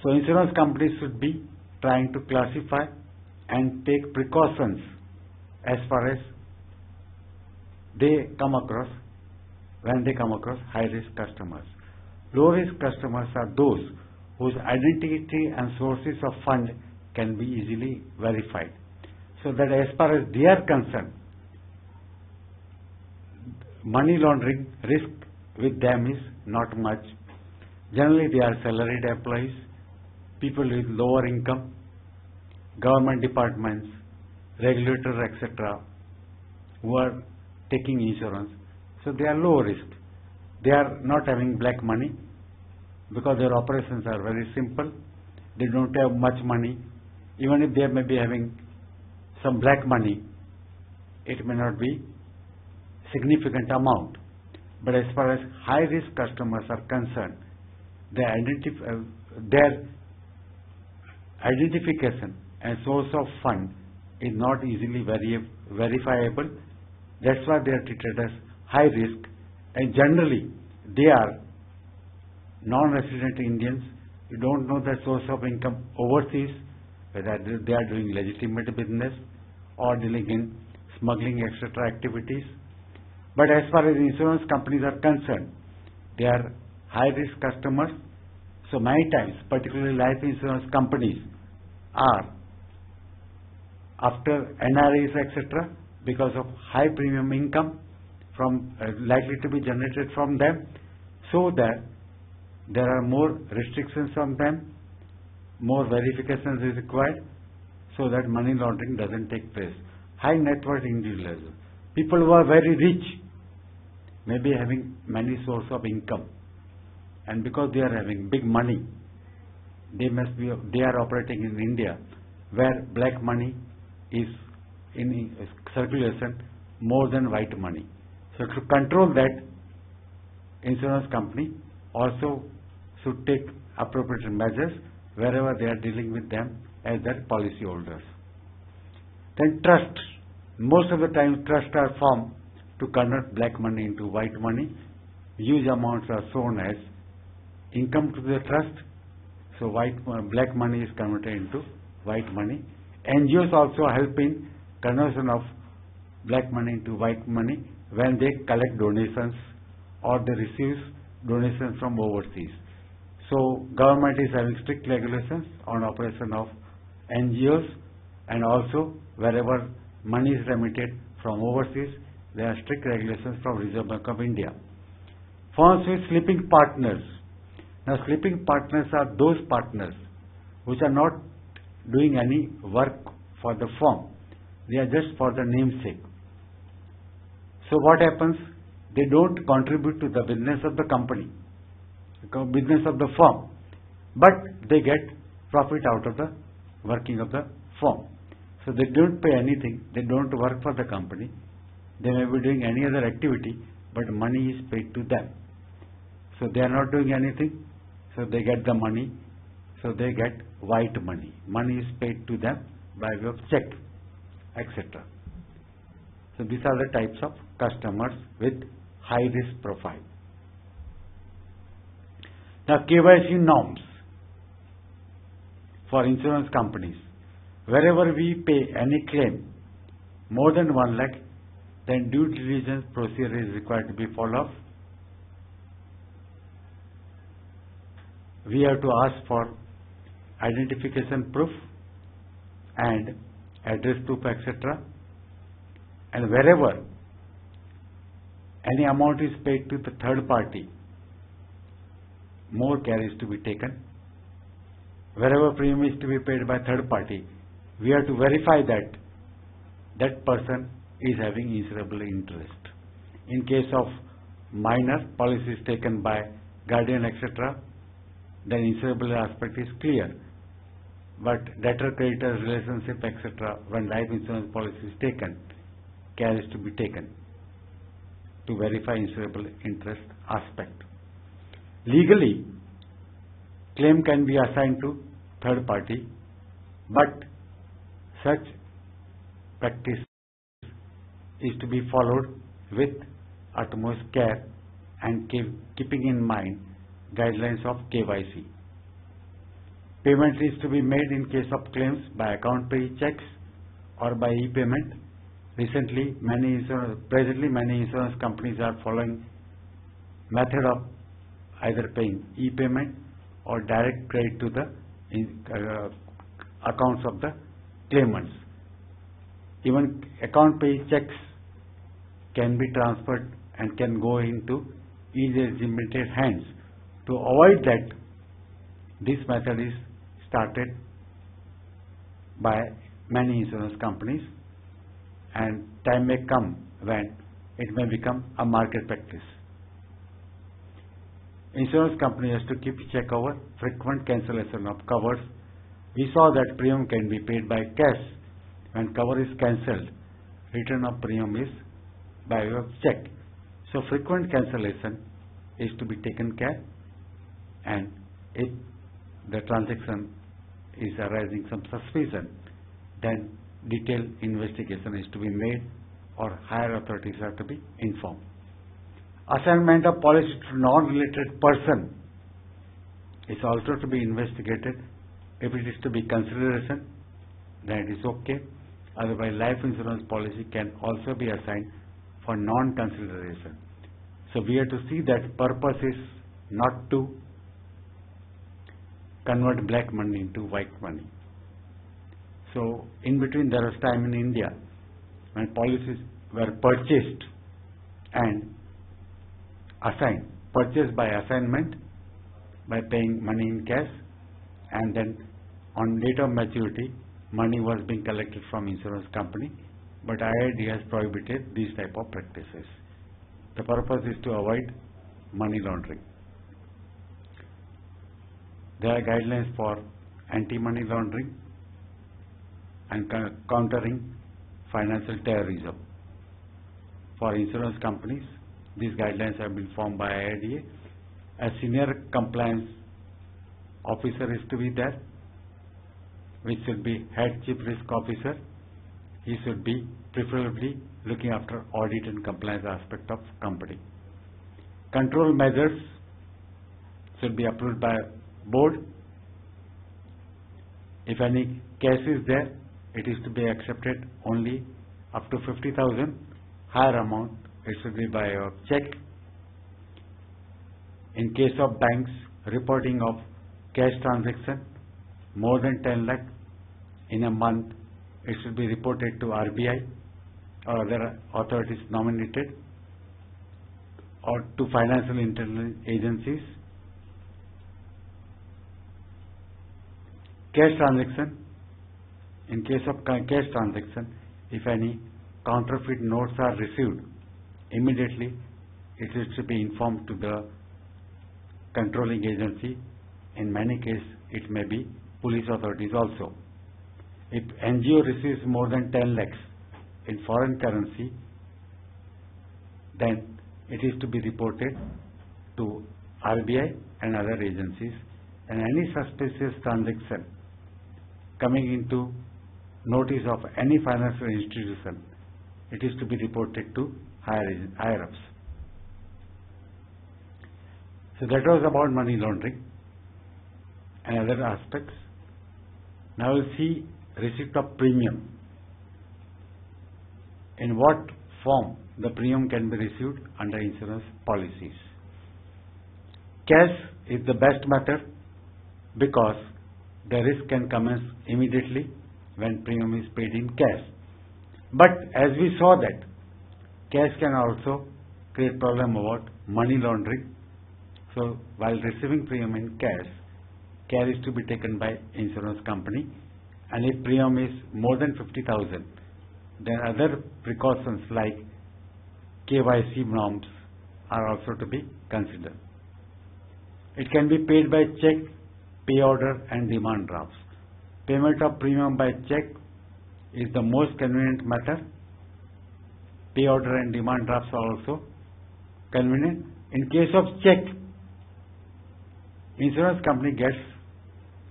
Speaker 1: So insurance companies should be trying to classify and take precautions as far as they come across when they come across high risk customers. Low risk customers are those whose identity and sources of fund can be easily verified. So that as far as they are concerned, money laundering risk with them is not much. Generally they are salaried employees, people with lower income, government departments, regulators etc. who are taking insurance. So they are low risk. They are not having black money because their operations are very simple. They don't have much money. Even if they may be having some black money, it may not be significant amount. But as far as high risk customers are concerned, their identification and source of fund is not easily verifiable. That's why they are treated as high risk, and generally they are non-resident Indians. You don't know the source of income overseas, whether they are doing legitimate business or dealing in smuggling etc. activities. But as far as insurance companies are concerned, they are high risk customers. So many times, particularly life insurance companies are after NRIs etc. because of high premium income from likely to be generated from them, so that there are more restrictions on them, more verifications is required, so that money laundering doesn't take place. High net worth individuals, people who are very rich, may be having many sources of income, and because they are having big money, they are operating in India, where black money is in circulation more than white money. So to control that, insurance company also should take appropriate measures wherever they are dealing with them as their policy holders. Then trust. Most of the time trusts are formed to convert black money into white money. Huge amounts are shown as income to the trust. So black money is converted into white money. NGOs also help in conversion of black money into white money when they collect donations or they receive donations from overseas. So government is having strict regulations on operation of NGOs, and also wherever money is remitted from overseas, there are strict regulations from Reserve Bank of India. Firms with sleeping partners. Now sleeping partners are those partners which are not doing any work for the firm. They are just for the namesake. So what happens? They don't contribute to the business of the company, business of the firm, but they get profit out of the working of the firm. So they don't pay anything, they don't work for the company, they may be doing any other activity, but money is paid to them. So they are not doing anything, so they get the money, so they get white money. Money is paid to them by way of check, etc. So these are the types of customers with high risk profile. Now KYC norms for insurance companies. Wherever we pay any claim more than 1 lakh, then due diligence procedure is required to be followed. We have to ask for identification proof and address proof, etc. And wherever any amount is paid to the third party, more care is to be taken. Wherever premium is to be paid by third party, we have to verify that that person is having insurable interest. In case of minor policies taken by guardian, etc., then insurable aspect is clear. But debtor-creditor relationship, etc., when life insurance policy is taken, care is to be taken to verify insurable interest aspect. Legally, claim can be assigned to third party, but such practice is to be followed with utmost care and keeping in mind guidelines of KYC. Payment is to be made in case of claims by account pay checks or by e-payment. Presently, many insurance companies are following method of either paying e-payment or direct credit to the accounts of the claimants. Even account pay checks can be transferred and can go into e-regimented hands. To avoid that, this method is started by many insurance companies, and time may come when it may become a market practice. Insurance company has to keep check over frequent cancellation of covers. We saw that premium can be paid by cash. When cover is cancelled, return of premium is by way of check. So frequent cancellation is to be taken care, and if the transaction is arising some suspicion, then detailed investigation is to be made or higher authorities are to be informed. Assignment of policy to non-related person is also to be investigated. If it is to be consideration, then it is okay. Otherwise, life insurance policy can also be assigned for non-consideration. So we have to see that purpose is not to convert black money into white money. So in between there was time in India when policies were purchased and assigned, purchased by assignment by paying money in cash, and then on date of maturity money was being collected from insurance company, but IRDA has prohibited these type of practices. The purpose is to avoid money laundering. There are guidelines for anti-money laundering and countering financial terrorism. For insurance companies, these guidelines have been formed by IRDA. A senior compliance officer is to be there, which should be head chief risk officer. He should be preferably looking after audit and compliance aspect of company. Control measures should be approved by board. If any case is there, it is to be accepted only up to 50,000. Higher amount, it should be by a check. In case of banks, reporting of cash transaction more than 10 lakh in a month, it should be reported to RBI or other authorities nominated, or to financial intelligence agencies. Cash transaction, in case of cash transaction, if any counterfeit notes are received, immediately it is to be informed to the controlling agency. In many cases, it may be police authorities also. If NGO receives more than 10 lakhs in foreign currency, then it is to be reported to RBI and other agencies, and any suspicious transaction coming into notice of any financial institution, it is to be reported to higher ups. So that was about money laundering and other aspects. Now we'll see receipt of premium. In what form the premium can be received under insurance policies. Cash is the best method because the risk can commence immediately when premium is paid in cash. But as we saw that cash can also create problem about money laundering, So while receiving premium in cash, care is to be taken by insurance company, and if premium is more than 50,000, then other precautions like KYC norms are also to be considered. It can be paid by check, pay order and demand drafts. Payment of premium by check is the most convenient method. Pay order and demand drafts are also convenient. In case of check, insurance company gets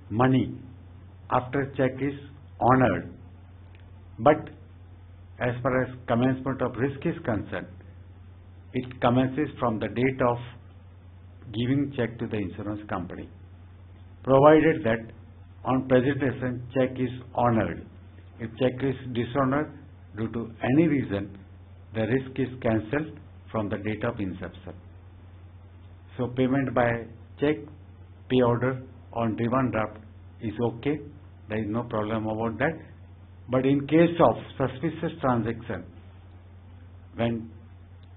Speaker 1: money after check is honored, but as far as commencement of risk is concerned, it commences from the date of giving check to the insurance company, provided that on presentation check is honored. If check is dishonored due to any reason, the risk is cancelled from the date of inception. So payment by check, pay order on demand draft is okay. There is no problem about that. But in case of suspicious transaction, when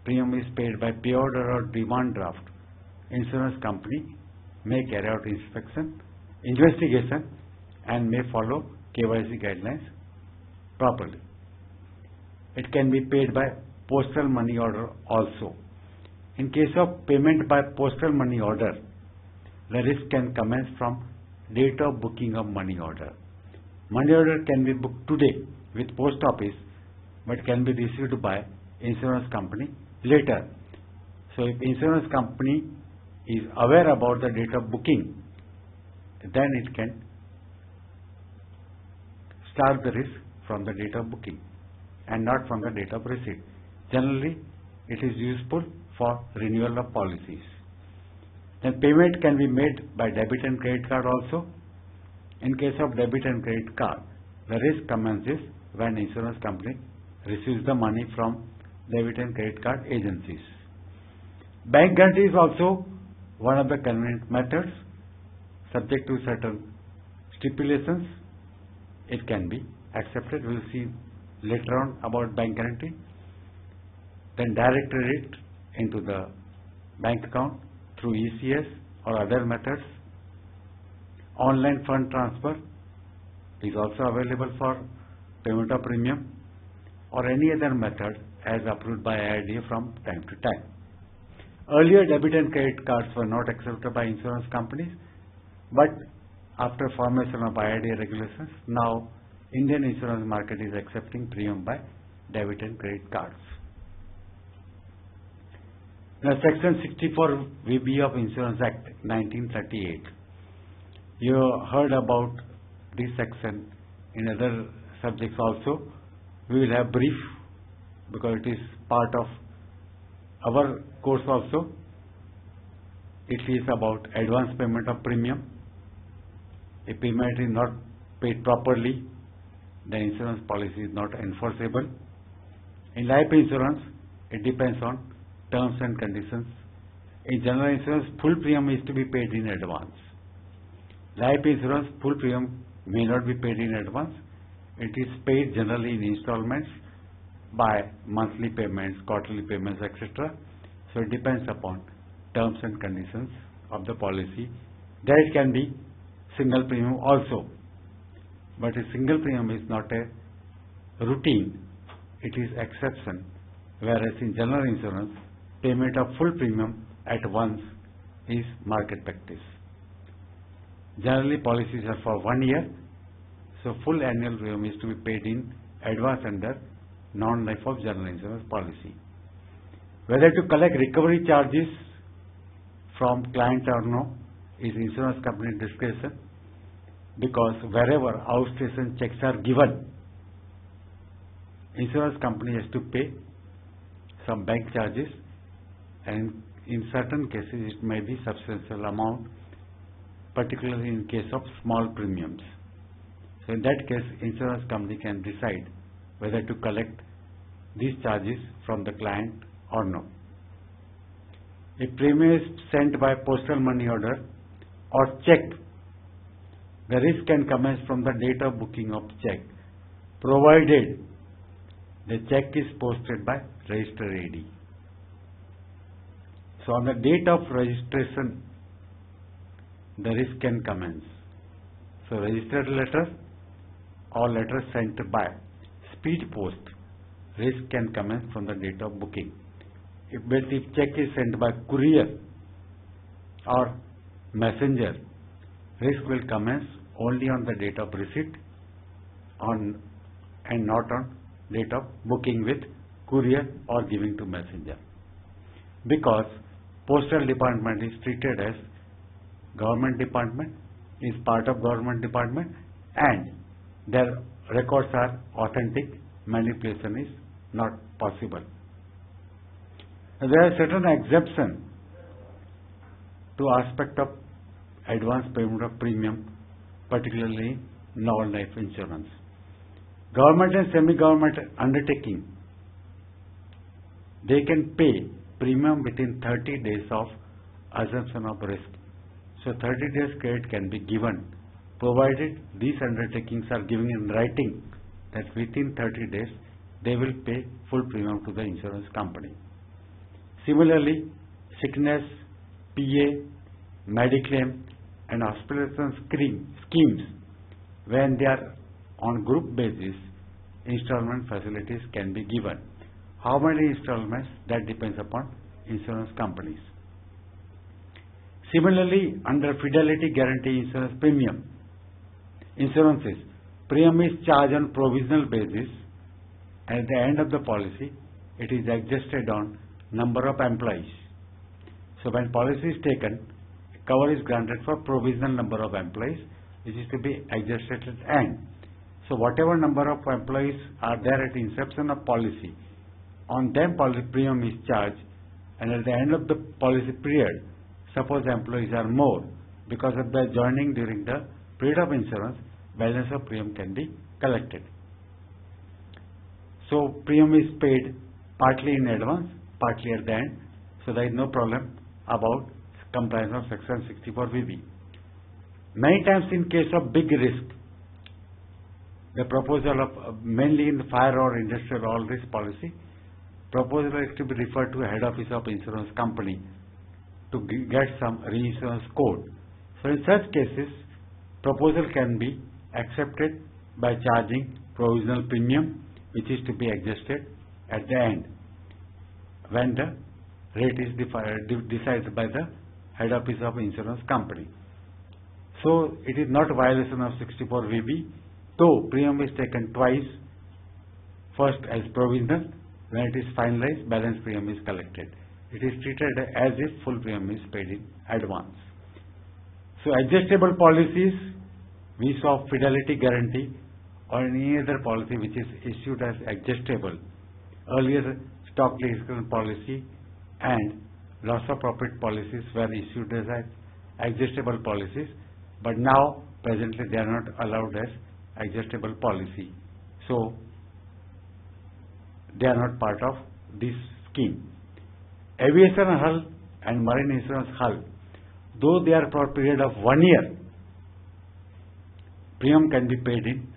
Speaker 1: premium is paid by pay order or demand draft, insurance company may carry out investigation and may follow KYC guidelines properly. It can be paid by postal money order also. In case of payment by postal money order, the risk can commence from date of booking of money order. Money order can be booked today with post office, but can be received by insurance company later. So if insurance company is aware about the date of booking, then it can start the risk from the date of booking and not from the date of receipt. Generally, it is useful for renewal of policies. Then payment can be made by debit and credit card also. In case of debit and credit card, the risk commences when insurance company receives the money from debit and credit card agencies. Bank guarantee is also one of the convenient methods, subject to certain stipulations. It can be accepted. We will see later on about bank guarantee. Then direct credit into the bank account through ECS or other methods. Online fund transfer is also available for payment of premium, or any other method as approved by IRDA from time to time. Earlier, debit and credit cards were not accepted by insurance companies, but after formation of IRDA regulations, now Indian insurance market is accepting premium by debit and credit cards. Now, Section 64 VB of Insurance Act 1938. You heard about this section in other subjects also. We will have brief because it is part of our course also. It is about advance payment of premium. If payment is not paid properly, the insurance policy is not enforceable. In life insurance, it depends on terms and conditions. In general insurance, full premium is to be paid in advance. Life insurance, full premium may not be paid in advance. It is paid generally in installments by monthly payments, quarterly payments, etc. So it depends upon terms and conditions of the policy. There it can be single premium also. But a single premium is not a routine, it is exception. Whereas in general insurance, payment of full premium at once is market practice. Generally, policies are for 1 year, so full annual premium is to be paid in advance under non-life of general insurance policy. Whether to collect recovery charges from client or no is insurance company discretion, because wherever outstation checks are given, insurance company has to pay some bank charges, and in certain cases it may be substantial amount, particularly in case of small premiums. So in that case, insurance company can decide whether to collect these charges from the client or no. If premium is sent by postal money order or check, the risk can commence from the date of booking of check, provided the check is posted by registered AD. So on the date of registration, the risk can commence. So registered letter or letter sent by speed post, risk can commence from the date of booking. If check is sent by courier or messenger, risk will commence only on the date of receipt and not on date of booking with courier or giving to messenger. Because postal department is treated as government department, is part of government department, and their records are authentic, manipulation is not possible. There are certain exceptions to aspect of advance payment of premium, particularly non-life insurance. Government and semi-government undertaking, they can pay premium within 30 days of assumption of risk. So 30 days credit can be given, provided these undertakings are given in writing that within 30 days they will pay full premium to the insurance company. Similarly, sickness, PA, Mediclaim and hospitalization schemes, when they are on group basis, installment facilities can be given. How many installments? That depends upon insurance companies. Similarly, under fidelity guarantee insurance premium, insurances, premium is charged on provisional basis, and at the end of the policy, it is adjusted on number of employees. So when policy is taken, cover is granted for provisional number of employees, which is to be adjusted at the end. So whatever number of employees are there at the inception of policy, on them policy premium is charged, and at the end of the policy period, suppose employees are more, because of their joining during the period of insurance, balance of premium can be collected. So premium is paid partly in advance, partly at the end, so there is no problem about compliance of section 64BB. Many times in case of big risk, the proposal of mainly in the fire or industrial all risk policy, proposal is to be referred to head office of insurance company to get some reinsurance code. So in such cases, proposal can be accepted by charging provisional premium, which is to be adjusted at the end when the rate is decided by the head office of insurance company. So it is not a violation of 64VB, though premium is taken twice, first as provisional, when it is finalized, balance premium is collected. It is treated as if full premium is paid in advance. So adjustable policies, we saw fidelity guarantee or any other policy which is issued as adjustable. Earlier stock liquidation policy and loss of profit policies were issued as adjustable policies, but now presently they are not allowed as adjustable policy. So they are not part of this scheme. Aviation hull and marine insurance hull, though they are for a period of 1 year, premium can be paid in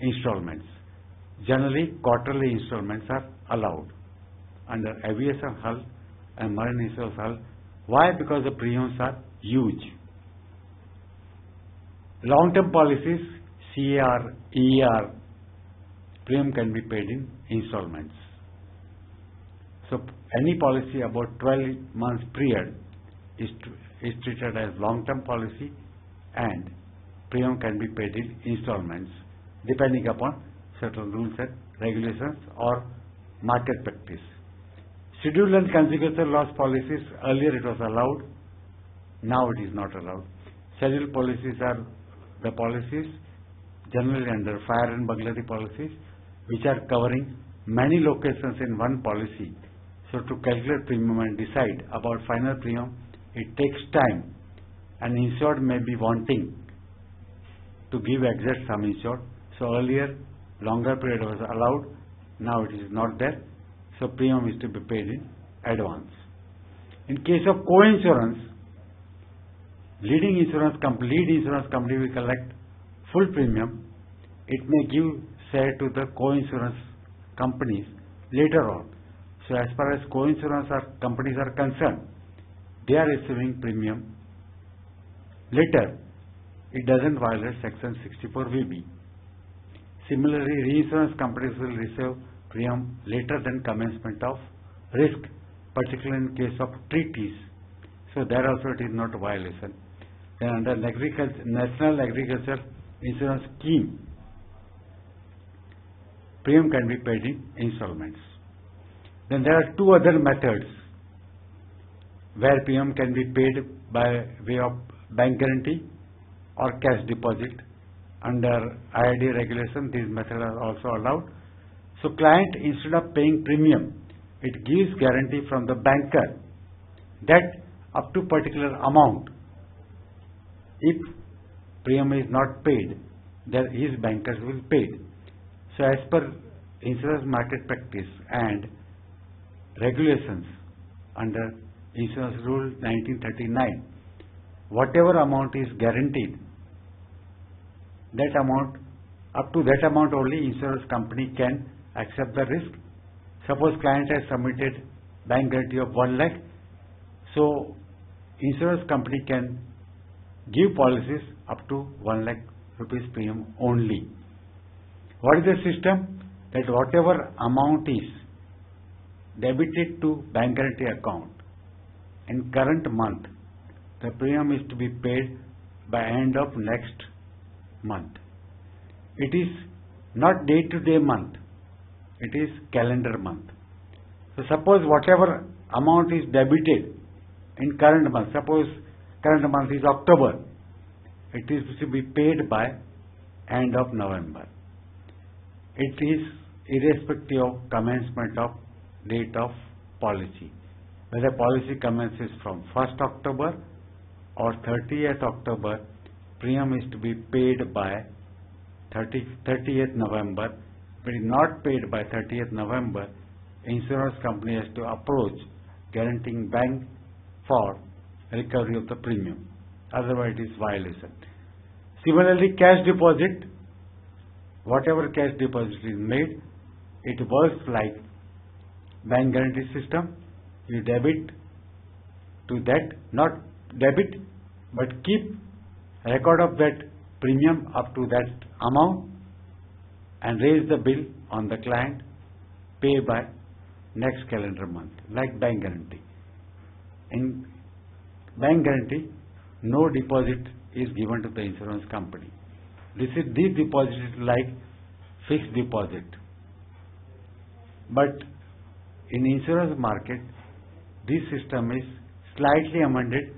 Speaker 1: installments. Generally, quarterly installments are allowed under aviation hull and marine insurance hull. Why? Because the premiums are huge. Long-term policies, CAR, ER, premium can be paid in installments. So any policy about 12 months period is treated as long-term policy, and premium can be paid in installments depending upon certain rules and regulations or market practice. Scheduled and consecutive loss policies, earlier it was allowed, now it is not allowed. Scheduled policies are the policies generally under fire and burglary policies which are covering many locations in one policy. So to calculate premium and decide about final premium, it takes time, and insured may be wanting to give exact sum insured. So earlier longer period was allowed, now it is not there, so premium is to be paid in advance. In case of co-insurance, lead insurance company will collect full premium. It may give share to the co-insurance companies later on. So as far as co-insurance companies are concerned, they are receiving premium later, it doesn't violate section 64VB. Similarly, reinsurance companies will receive premium later than commencement of risk, particularly in case of treaties. So there also it is not a violation. Then under National Agriculture Insurance Scheme, premium can be paid in installments. Then there are two other methods where premium can be paid by way of bank guarantee or cash deposit. Under IRDA regulation, these methods are also allowed. So client, instead of paying premium, it gives guarantee from the banker that up to particular amount, if premium is not paid, then his bankers will pay. So as per insurance market practice and regulations under Insurance Rule 1939, whatever amount is guaranteed, that amount, up to that amount only insurance company can accept the risk. Suppose client has submitted bank guarantee of 1 lakh, so insurance company can give policies up to 1 lakh rupees premium only. What is the system? That whatever amount is debited to bank guarantee account in current month, the premium is to be paid by end of next month. It is not day-to-day month, it is calendar month. So suppose whatever amount is debited in current month, suppose current month is October, it is to be paid by end of November. It is irrespective of commencement of date of policy. Whether policy commences from 1st October or 30th October, premium is to be paid by 30th November. If it is not paid by 30th November, insurance company has to approach guaranteeing bank for recovery of the premium. Otherwise, it is violation. Similarly, cash deposit, whatever cash deposit is made, it works like bank guarantee system. You debit to that, not debit, but keep record of that premium up to that amount and raise the bill on the client, pay by next calendar month, like bank guarantee. In bank guarantee, no deposit is given to the insurance company. This deposit is like fixed deposit. But in insurance market, this system is slightly amended.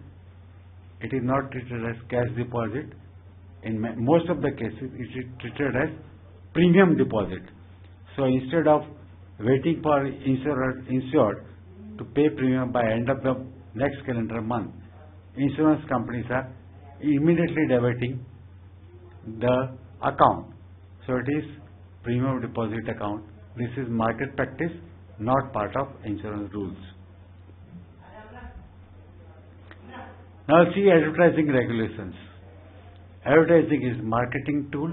Speaker 1: It is not treated as cash deposit. In most of the cases, it is treated as premium deposit. So instead of waiting for insured to pay premium by end of the next calendar month, insurance companies are immediately debiting the account. So it is premium deposit account. This is market practice, not part of insurance rules. Now see advertising regulations. Advertising is marketing tool.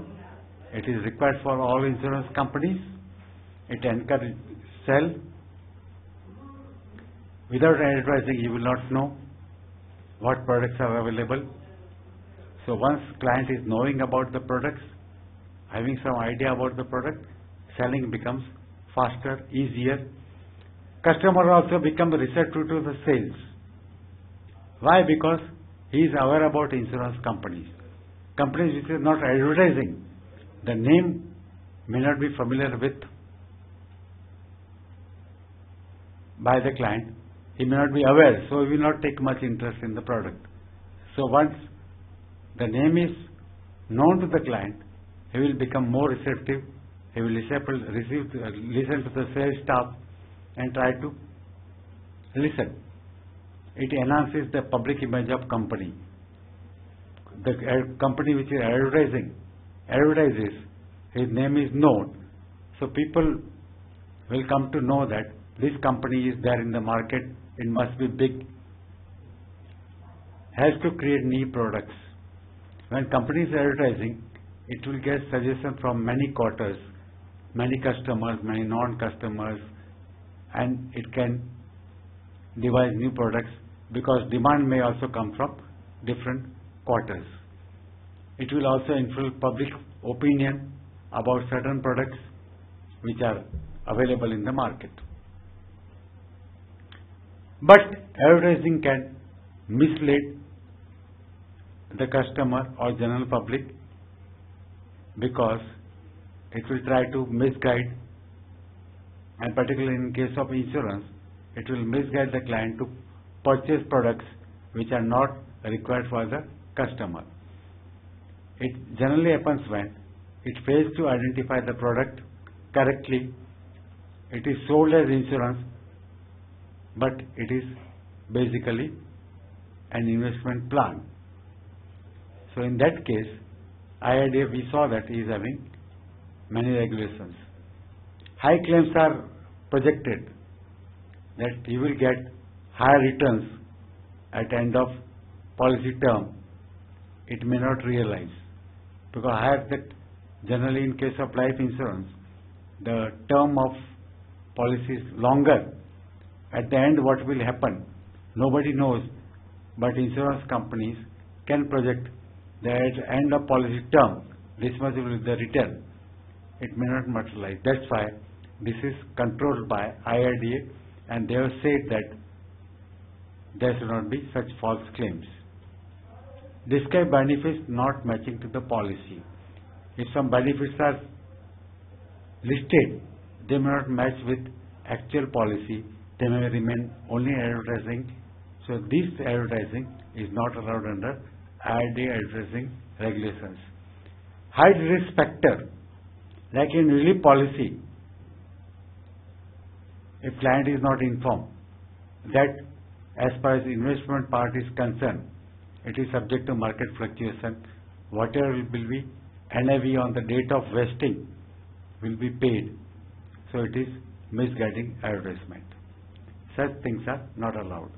Speaker 1: It is required for all insurance companies. It encourages sell. Without advertising, you will not know what products are available. So once client is knowing about the products, having some idea about the product, selling becomes faster, easier. Customer also becomes receptive to the sales. Why? Because he is aware about insurance companies. Companies which are not advertising, the name may not be familiar with by the client. He may not be aware, so he will not take much interest in the product. So once the name is known to the client, he will become more receptive. He will listen to the sales staff and try to listen. It enhances the public image of company. The company which is advertises, his name is known. So people will come to know that this company is there in the market. It must be big. Has to create new products. When company is advertising, it will get suggestion from many quarters, many customers, many non-customers, and it can devise new products because demand may also come from different quarters. It will also influence public opinion about certain products which are available in the market. But advertising can mislead the customer or general public because it will try to misguide, and particularly in case of insurance, it will misguide the client to purchase products which are not required for the customer. It generally happens when it fails to identify the product correctly. It is sold as insurance, but it is basically an investment plan. So in that case, IRDA, we saw that is having many regulations. High claims are projected that you will get higher returns at the end of policy term. It may not realize, because higher that generally in case of life insurance, the term of policy is longer. At the end, what will happen? Nobody knows, but insurance companies can project that at the end of policy term, this much will be the return. It may not materialize. That's why this is controlled by IRDA, and they have said that there should not be such false claims. Describe benefits not matching to the policy. If some benefits are listed, they may not match with actual policy. They may remain only advertising. So this advertising is not allowed under IRDA advertising regulations. High risk factor, like in ULIP policy, if client is not informed that as far as investment part is concerned, it is subject to market fluctuation. Whatever will be NAV on the date of vesting will be paid. So it is misguiding advertisement. Such things are not allowed.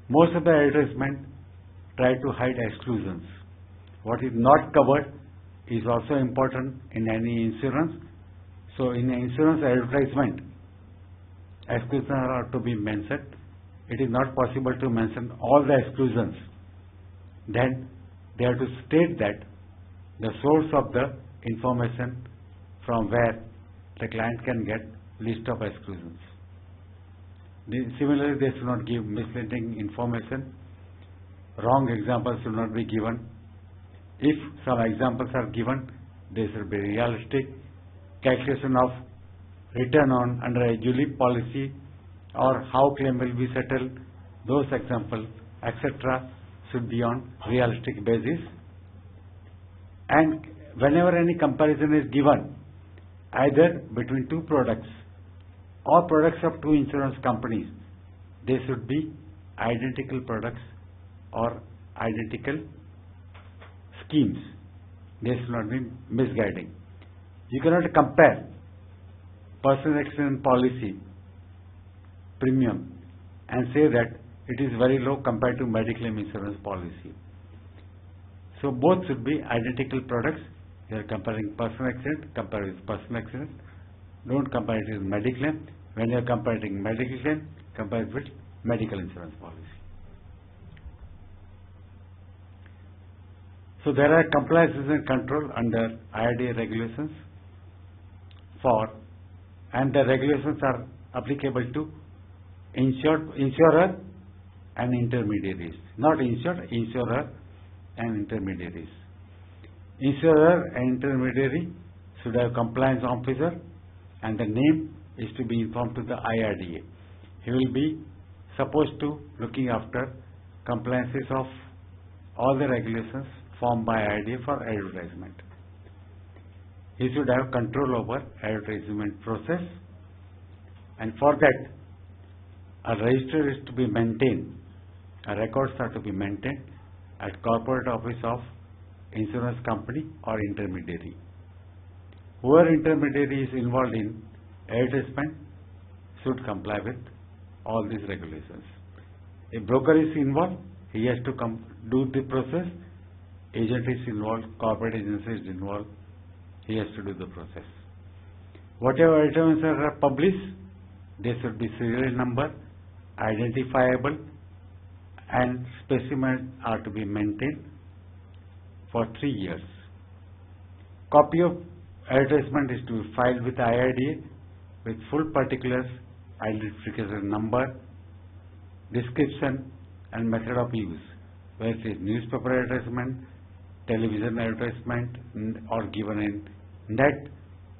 Speaker 1: Most of the advertisement try to hide exclusions. What is not covered is also important in any insurance. So in insurance advertisement, exclusions are to be mentioned. It is not possible to mention all the exclusions. Then they have to state that the source of the information from where the client can get list of exclusions. Similarly, they should not give misleading information. Wrong examples should not be given. If some examples are given, they should be realistic. Calculation of return on under a ULIP policy or how claim will be settled, those examples, etc. should be on realistic basis. And whenever any comparison is given, either between two products or products of two insurance companies, they should be identical products or identical schemes. They should not be misguiding. You cannot compare personal accident policy premium and say that it is very low compared to medical insurance policy. So both should be identical products. You are comparing personal accident, compare with personal accident. Don't compare it with medical. When you are comparing medical claim, compare it with medical insurance policy. So there are compliance and control under IRDA regulations and the regulations are applicable to insurer and intermediaries. Not insured, insurer and intermediaries. Insurer and intermediary should have compliance officer, and the name is to be informed to the IRDA. He will be supposed to looking after compliances of all the regulations formed by IRDA for advertisement. He should have control over advertisement process, and for that a register is to be maintained. Records are to be maintained at corporate office of insurance company or intermediary. Whoever intermediary is involved in advertisement should comply with all these regulations. If broker is involved, he has to do the process. Agent is involved, corporate agency is involved, he has to do the process. Whatever advertisements are published, they should be serial number, identifiable, and specimens are to be maintained for 3 years. Copy of advertisement is to be filed with IRDA with full particulars, identification number, description and method of use, whether it is newspaper advertisement, television advertisement or given in net,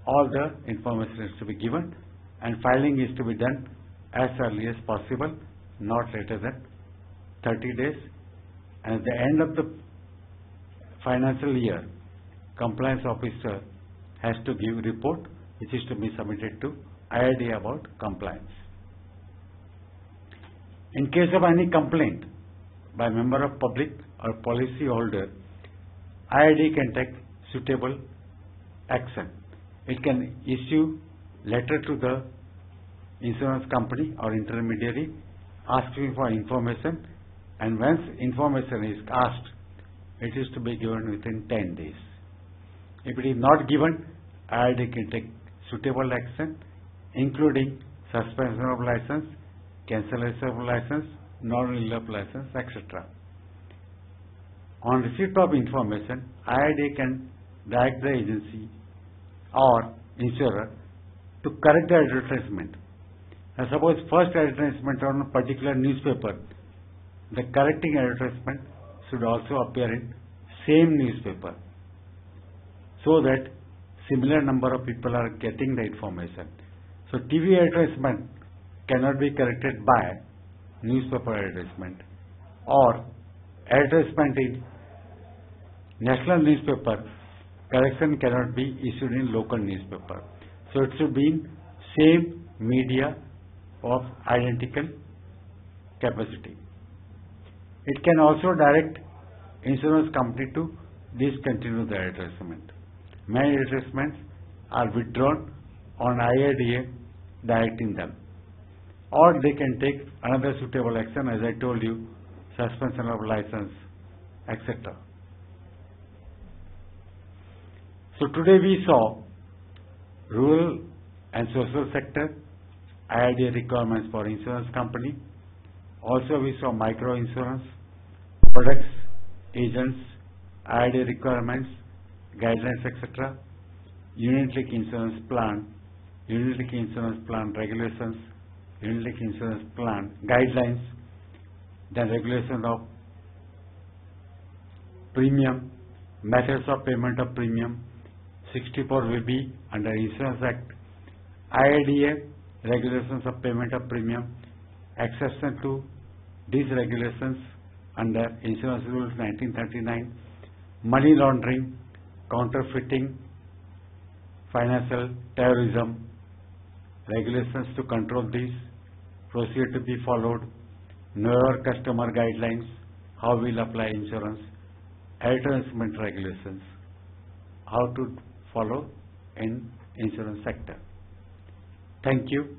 Speaker 1: all the information is to be given, and filing is to be done as early as possible, not later than 30 days. And at the end of the financial year, compliance officer has to give report which is to be submitted to IRDA about compliance. In case of any complaint by member of public or policy holder, IRDA can take suitable action. It can issue letter to the insurance company or intermediary asking for information, and once information is asked, it is to be given within 10 days. If it is not given, IRDA can take suitable action, including suspension of license, cancellation of license, non-renewal of license, etc. On receipt of information, IRDA can direct the agency or insurer to correct the advertisement. Now suppose first advertisement on a particular newspaper, the correcting advertisement should also appear in same newspaper, so that similar number of people are getting the information. So TV advertisement cannot be corrected by newspaper advertisement, or advertisement in national newspaper correction cannot be issued in local newspaper. So it should be in same media of identical capacity. It can also direct insurance company to discontinue the advertisement. Many advertisements are withdrawn on IRDA directing them, or they can take another suitable action, as I told you, suspension of license, etc. So today we saw rural and social sector, IRDA requirements for insurance company. Also we saw micro insurance, products, agents, IRDA requirements, guidelines, etc. Unit-linked insurance plan, unit-linked insurance plan regulations, unit-linked insurance plan guidelines, then regulation of premium, methods of payment of premium, 64 will be under Insurance Act, IRDA regulations of payment of premium, exception to these regulations under Insurance Rules 1939, money laundering, counterfeiting, financial terrorism, regulations to control these, procedure to be followed, know your customer guidelines, how we'll apply insurance, advertisement regulations, how to follow in insurance sector. Thank you.